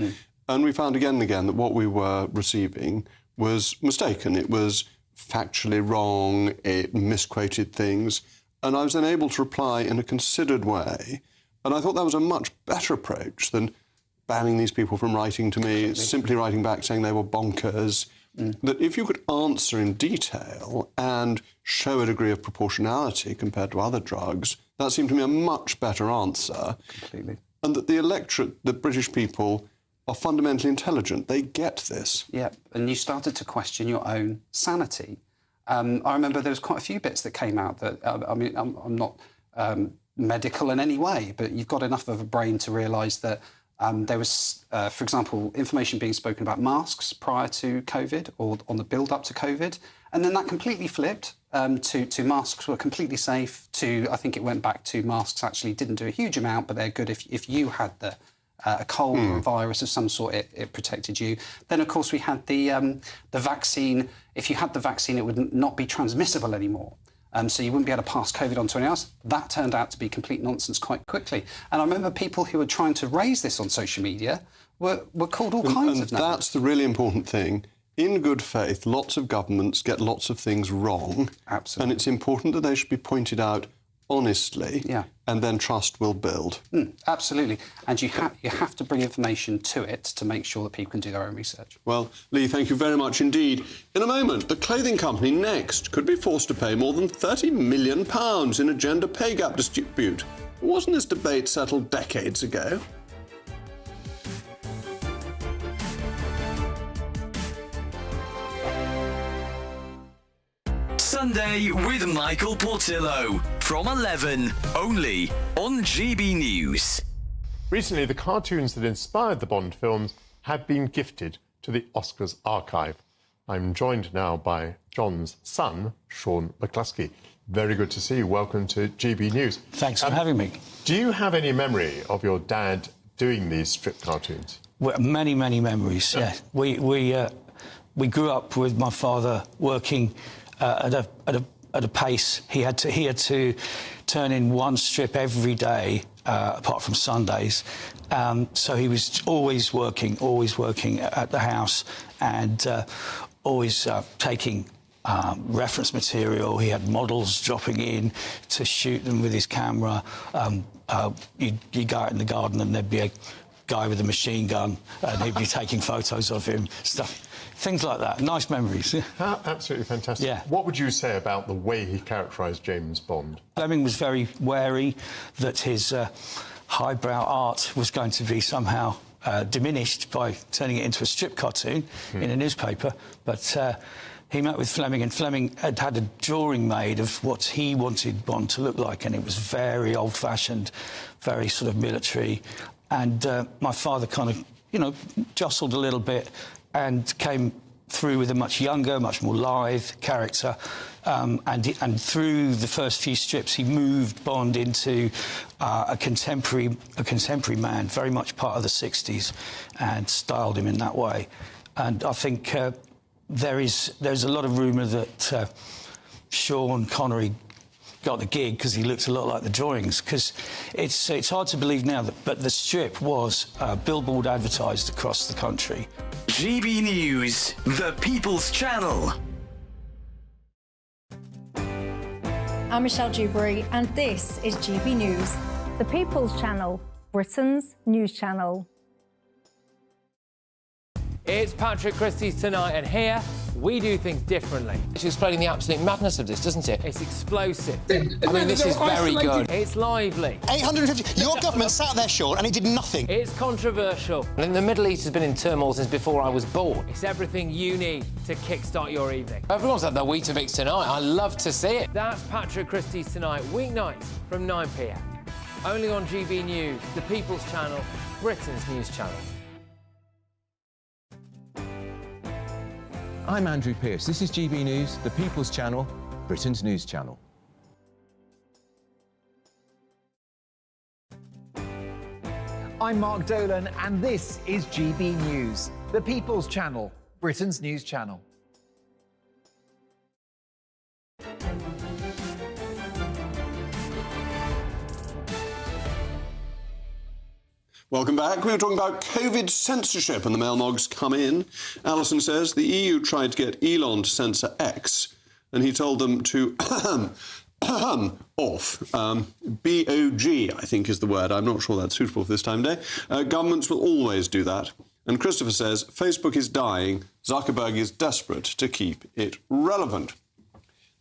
And we found again and again that what we were receiving was mistaken. It was factually wrong, it misquoted things. And I was then able to reply in a considered way. And I thought that was a much better approach than banning these people from writing to me, simply writing back saying they were bonkers. That if you could answer in detail and show a degree of proportionality compared to other drugs, that seemed to me a much better answer. Completely. And that the electorate, the British people, are fundamentally intelligent. They get this. Yeah, and you started to question your own sanity. I remember there was quite a few bits that came out that, I'm not medical in any way, but you've got enough of a brain to realise that there was, for example, information being spoken about masks prior to COVID or on the build-up to COVID, and then that completely flipped to masks were completely safe, to, I think it went back to masks actually didn't do a huge amount, but they're good if you had a cold or a virus of some sort, it protected you. Then, of course, we had the vaccine. If you had the vaccine, it would not be transmissible anymore. So you wouldn't be able to pass COVID on to anyone else. That turned out to be complete nonsense quite quickly. And I remember people who were trying to raise this on social media were called all kinds of names. That's the really important thing. In good faith, lots of governments get lots of things wrong. Absolutely. And it's important that they should be pointed out honestly, and then trust will build. Absolutely. And you have to bring information to it to make sure that people can do their own research. Well, Lee, thank you very much indeed. In a moment, the clothing company Next could be forced to pay more than £30 million in a gender pay gap dispute. Wasn't this debate settled decades ago? Sunday with Michael Portillo from 11, only on GB News. Recently, the cartoons that inspired the Bond films have been gifted to the Oscars archive. I'm joined now by John's son, Sean McCluskey. Very good to see you. Welcome to GB News. Thanks for having me. Do you have any memory of your dad doing these strip cartoons? Well, many memories, yeah. We grew up with my father working at a pace. He had to turn in one strip every day, apart from Sundays. So he was always working at the house, and always taking reference material. He had models dropping in to shoot them with his camera. You go out in the garden and there'd be a guy with a machine gun and he'd be taking photos of him, things like that. Nice memories. Absolutely fantastic. Yeah. What would you say about the way he characterised James Bond? Fleming was very wary that his highbrow art was going to be somehow diminished by turning it into a strip cartoon in a newspaper. But he met with Fleming, and Fleming had a drawing made of what he wanted Bond to look like, and it was very old-fashioned, very sort of military. And my father kind of, you know, jostled a little bit and came through with a much younger, much more lithe character. And through the first few strips, he moved Bond into a contemporary man, very much part of the 60s, and styled him in that way. And I think there's a lot of rumour that Sean Connery got the gig because he looked a lot like the drawings, because it's hard to believe now, but the strip was billboard advertised across the country. GB News, the People's Channel. I'm Michelle Dewberry, and this is GB News, the People's Channel, Britain's news channel. It's Patrick Christie's Tonight, and here we do things differently. It's explaining the absolute madness of this, doesn't it? It's explosive. I mean, this is very good. It's lively. 850. Your government sat there, Sean, and it did nothing. It's controversial. And the Middle East has been in turmoil since before I was born. It's everything you need to kickstart your evening. Everyone's had their Weetabix tonight. I love to see it. That's Patrick Christie's Tonight, weeknights from 9 p.m. Only on GB News, the People's Channel, Britain's news channel. I'm Andrew Pearce. This is GB News, the People's Channel, Britain's news channel. I'm Mark Dolan, and this is GB News, the People's Channel, Britain's news channel. Welcome back. We were talking about COVID censorship, and the mailmogs come in. Alison says the EU tried to get Elon to censor X, and he told them to off. B-O-G, I think, is the word. I'm not sure that's suitable for this time of day. Governments will always do that. And Christopher says Facebook is dying. Zuckerberg is desperate to keep it relevant.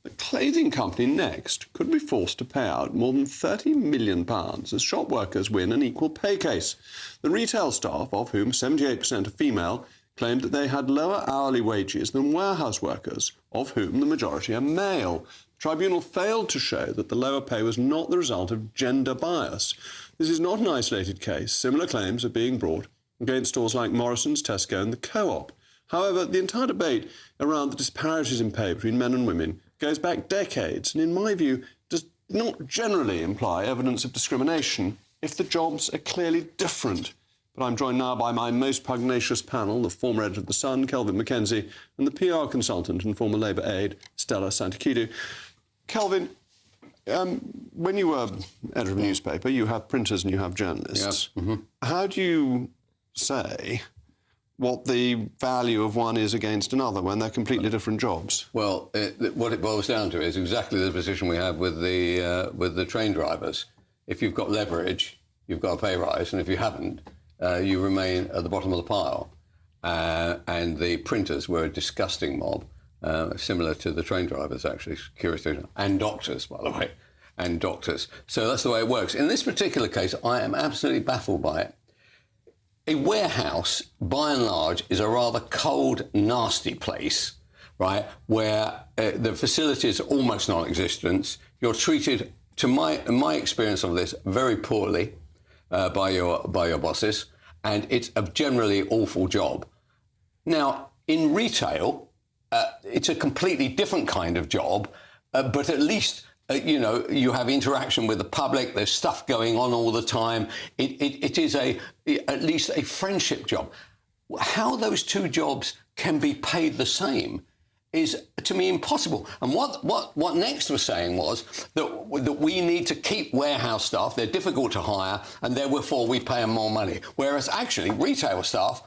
The clothing company Next could be forced to pay out more than £30 million as shop workers win an equal pay case. The retail staff, of whom 78% are female, claimed that they had lower hourly wages than warehouse workers, of whom the majority are male. The tribunal failed to show that the lower pay was not the result of gender bias. This is not an isolated case. Similar claims are being brought against stores like Morrison's, Tesco and the Co-op. However, the entire debate around the disparities in pay between men and women goes back decades, and in my view, does not generally imply evidence of discrimination if the jobs are clearly different. But I'm joined now by my most pugnacious panel, the former editor of The Sun, Kelvin Mackenzie, and the PR consultant and former Labour aide, Stella Santakidu. Kelvin, when you were editor of a newspaper, you have printers and you have journalists. Yep. Mm-hmm. How do you say what the value of one is against another when they're completely different jobs? Well, what it boils down to is exactly the position we have with the train drivers. If you've got leverage, you've got a pay rise, and if you haven't, you remain at the bottom of the pile. And the printers were a disgusting mob, similar to the train drivers, actually, curious to know. And doctors, by the way, and doctors. So that's the way it works. In this particular case, I am absolutely baffled by it. A warehouse, by and large, is a rather cold, nasty place, right, where the facilities are almost non-existent. You're treated, to my experience of this, very poorly by your bosses, and it's a generally awful job. Now, in retail, it's a completely different kind of job, but at least you have interaction with the public, there's stuff going on all the time. It is at least a friendship job. How those two jobs can be paid the same is, to me, impossible. And what Next was saying was that we need to keep warehouse staff, they're difficult to hire, and therefore we pay them more money. Whereas actually retail staff,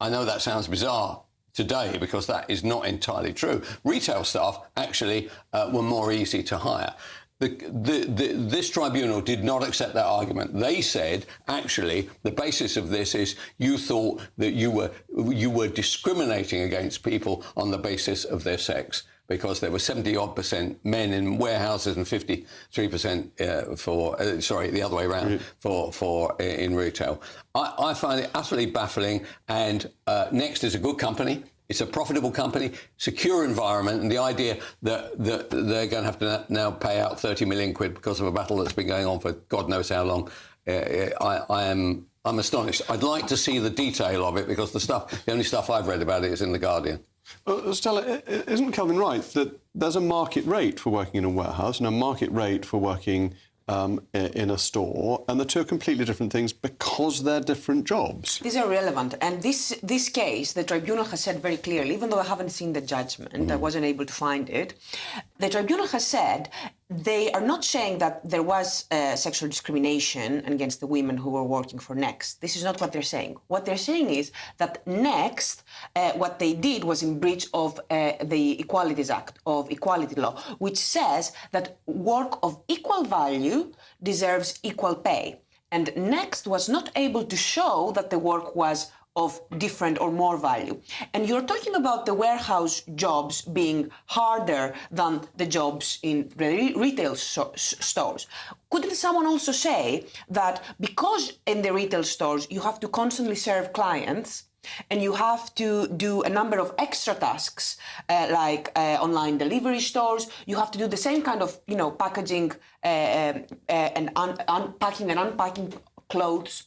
I know that sounds bizarre today because that is not entirely true. Retail staff actually were more easy to hire. This tribunal did not accept that argument. They said, actually, the basis of this is you thought that you were discriminating against people on the basis of their sex. because there were 70-odd% men in warehouses and 53% the other way around, for in retail. I find it utterly baffling, and Next is a good company. It's a profitable company, secure environment, and the idea that they're going to have to now pay out 30 million quid because of a battle that's been going on for God knows how long, I'm astonished. I'd like to see the detail of it, because the only stuff I've read about it is in The Guardian. Well, Stella, isn't Kelvin right that there's a market rate for working in a warehouse and a market rate for working in a store, and the two are completely different things because they're different jobs? These are relevant, and this case, the tribunal has said very clearly, even though I haven't seen the judgment, I wasn't able to find it, the tribunal has said they are not saying that there was sexual discrimination against the women who were working for Next. This is not what they're saying. What they're saying is that Next, what they did was in breach of the Equalities Act, of equality law, which says that work of equal value deserves equal pay. And Next was not able to show that the work was of different or more value. And you're talking about the warehouse jobs being harder than the jobs in retail stores. Couldn't someone also say that because in the retail stores you have to constantly serve clients and you have to do a number of extra tasks, like online delivery stores, you have to do the same kind of, packaging and unpacking and unpacking clothes?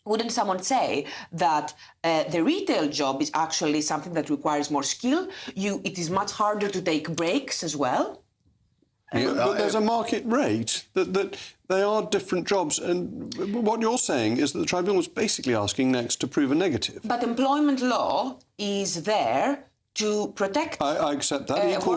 Wouldn't someone say that the retail job is actually something that requires more skill? It is much harder to take breaks as well? But there's a market rate, that they are different jobs. And what you're saying is that the tribunal was basically asking Next to prove a negative. But employment law is there to protect... I accept that. Equal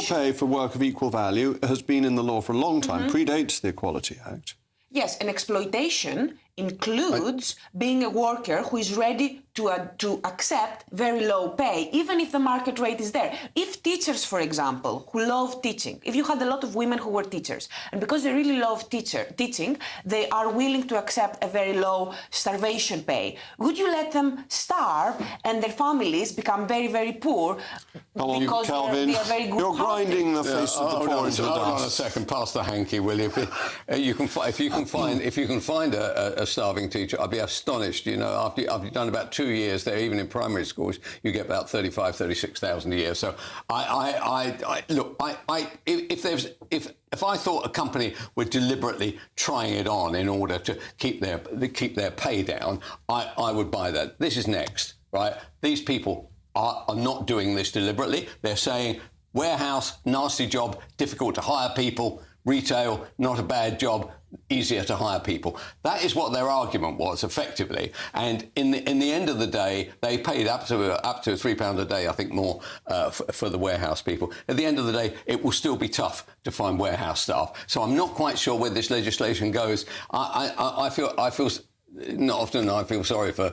pay for work of equal value has been in the law for a long time, predates the Equality Act. Yes, and exploitation includes being a worker who is ready to accept very low pay, even if the market rate is there. If teachers, for example, who love teaching, if you had a lot of women who were teachers, and because they really love teaching, they are willing to accept a very low starvation pay, would you let them starve and their families become very, very poor because they are very good? You're grinding the face of the poor into the dust. Hold on a second, pass the hanky, will you? If you can find a starving teacher, I'd be astonished. After you've done about 2 years there, even in primary schools, you get about 35,000, 36,000 a year. So if I thought a company were deliberately trying it on in order to keep their pay down, I would buy that. This is Next, right? These people are not doing this deliberately. They're saying warehouse, nasty job, difficult to hire people. Retail, not a bad job, easier to hire people. That is what their argument was, effectively. And in the end of the day, they paid up to £3 a day, I think, more for the warehouse people. At the end of the day, it will still be tough to find warehouse staff. So I'm not quite sure where this legislation goes. I feel. Not often I feel sorry for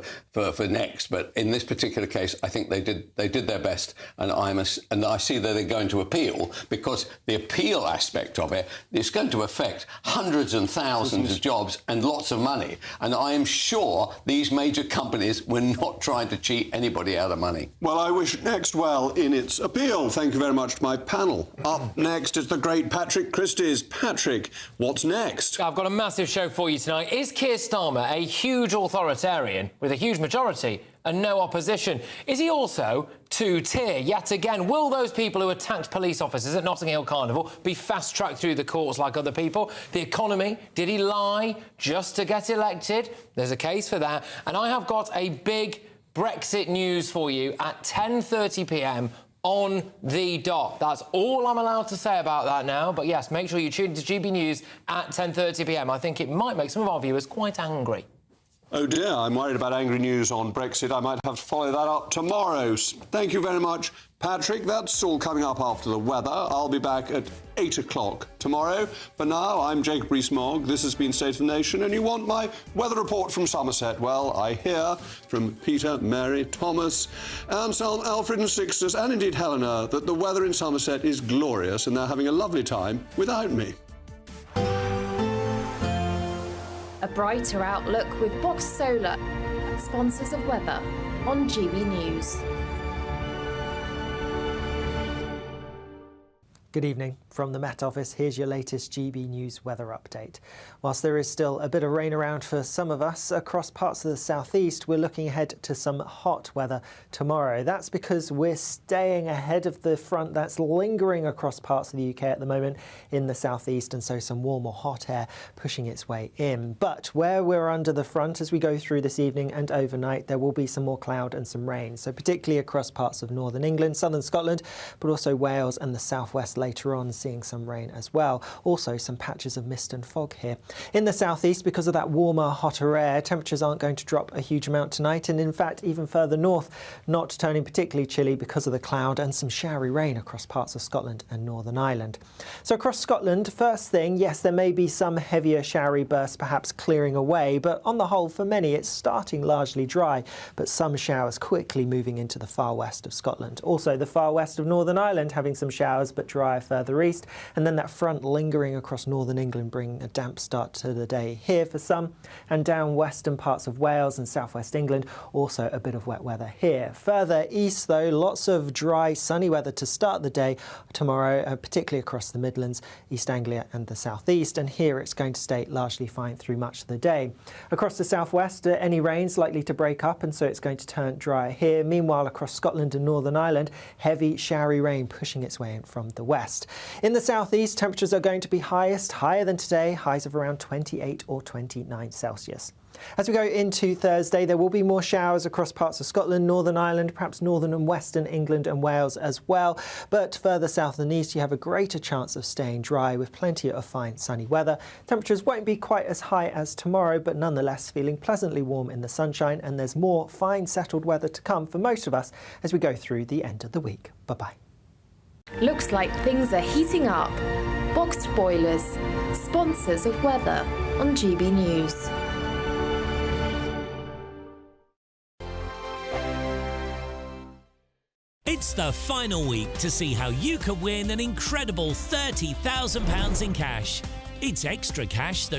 Next, but in this particular case, I think they did their best, and I see that they're going to appeal, because the appeal aspect of it is going to affect hundreds and thousands of jobs and lots of money. And I am sure these major companies were not trying to cheat anybody out of money. Well, I wish Next well in its appeal. Thank you very much to my panel. Up next is the great Patrick Christys. Patrick, what's next? I've got a massive show for you tonight. Is Keir Starmer a huge authoritarian with a huge majority and no opposition? Is he also two-tier yet again? Will those people who attacked police officers at Notting Hill Carnival be fast-tracked through the courts like other people? The economy, did he lie just to get elected? There's a case for that. And I have got a big Brexit news for you at 10:30 p.m. on the dot. That's all I'm allowed to say about that now. But yes, make sure you tune into GB News at 10:30 p.m. I think it might make some of our viewers quite angry. Oh dear, I'm worried about angry news on Brexit. I might have to follow that up tomorrow. Thank you very much, Patrick. That's all coming up after the weather. I'll be back at 8 o'clock tomorrow. For now, I'm Jacob Rees-Mogg. This has been State of the Nation, and you want my weather report from Somerset? Well, I hear from Peter, Mary, Thomas, Anselm, Alfred and Sixtus, and indeed Helena, that the weather in Somerset is glorious and they're having a lovely time without me. A brighter outlook with Box Solar, sponsors of weather on GB News. Good evening. From the Met Office, here's your latest GB News weather update. Whilst there is still a bit of rain around for some of us across parts of the southeast, we're looking ahead to some hot weather tomorrow. That's because we're staying ahead of the front that's lingering across parts of the UK at the moment in the southeast, and so some warm or hot air pushing its way in. But where we're under the front as we go through this evening and overnight, there will be some more cloud and some rain. So particularly across parts of northern England, southern Scotland, but also Wales and the southwest later on, seeing some rain as well. Also some patches of mist and fog here. In the southeast, because of that warmer, hotter air, temperatures aren't going to drop a huge amount tonight, and in fact even further north, not turning particularly chilly because of the cloud and some showery rain across parts of Scotland and Northern Ireland. So across Scotland, first thing, yes, there may be some heavier showery bursts perhaps clearing away, but on the whole for many it's starting largely dry, but some showers quickly moving into the far west of Scotland. Also the far west of Northern Ireland having some showers but drier further east, and then that front lingering across northern England bringing a damp start to the day here for some, and down western parts of Wales and southwest England also a bit of wet weather here. Further east though, lots of dry sunny weather to start the day tomorrow, particularly across the Midlands, East Anglia and the southeast, and here it's going to stay largely fine through much of the day. Across the southwest, any rain's likely to break up, and so it's going to turn dry here. Meanwhile, across Scotland and Northern Ireland, heavy showery rain pushing its way in from the west. In the southeast, temperatures are going to be higher than today, highs of around 28 or 29 Celsius. As we go into Thursday, there will be more showers across parts of Scotland, Northern Ireland, perhaps northern and western England and Wales as well. But further south and east, you have a greater chance of staying dry with plenty of fine sunny weather. Temperatures won't be quite as high as tomorrow, but nonetheless feeling pleasantly warm in the sunshine, and there's more fine settled weather to come for most of us as we go through the end of the week. Bye-bye. Looks like things are heating up. Boxed boilers, sponsors of weather on GB News. It's the final week to see how you could win an incredible £30,000 in cash. It's extra cash that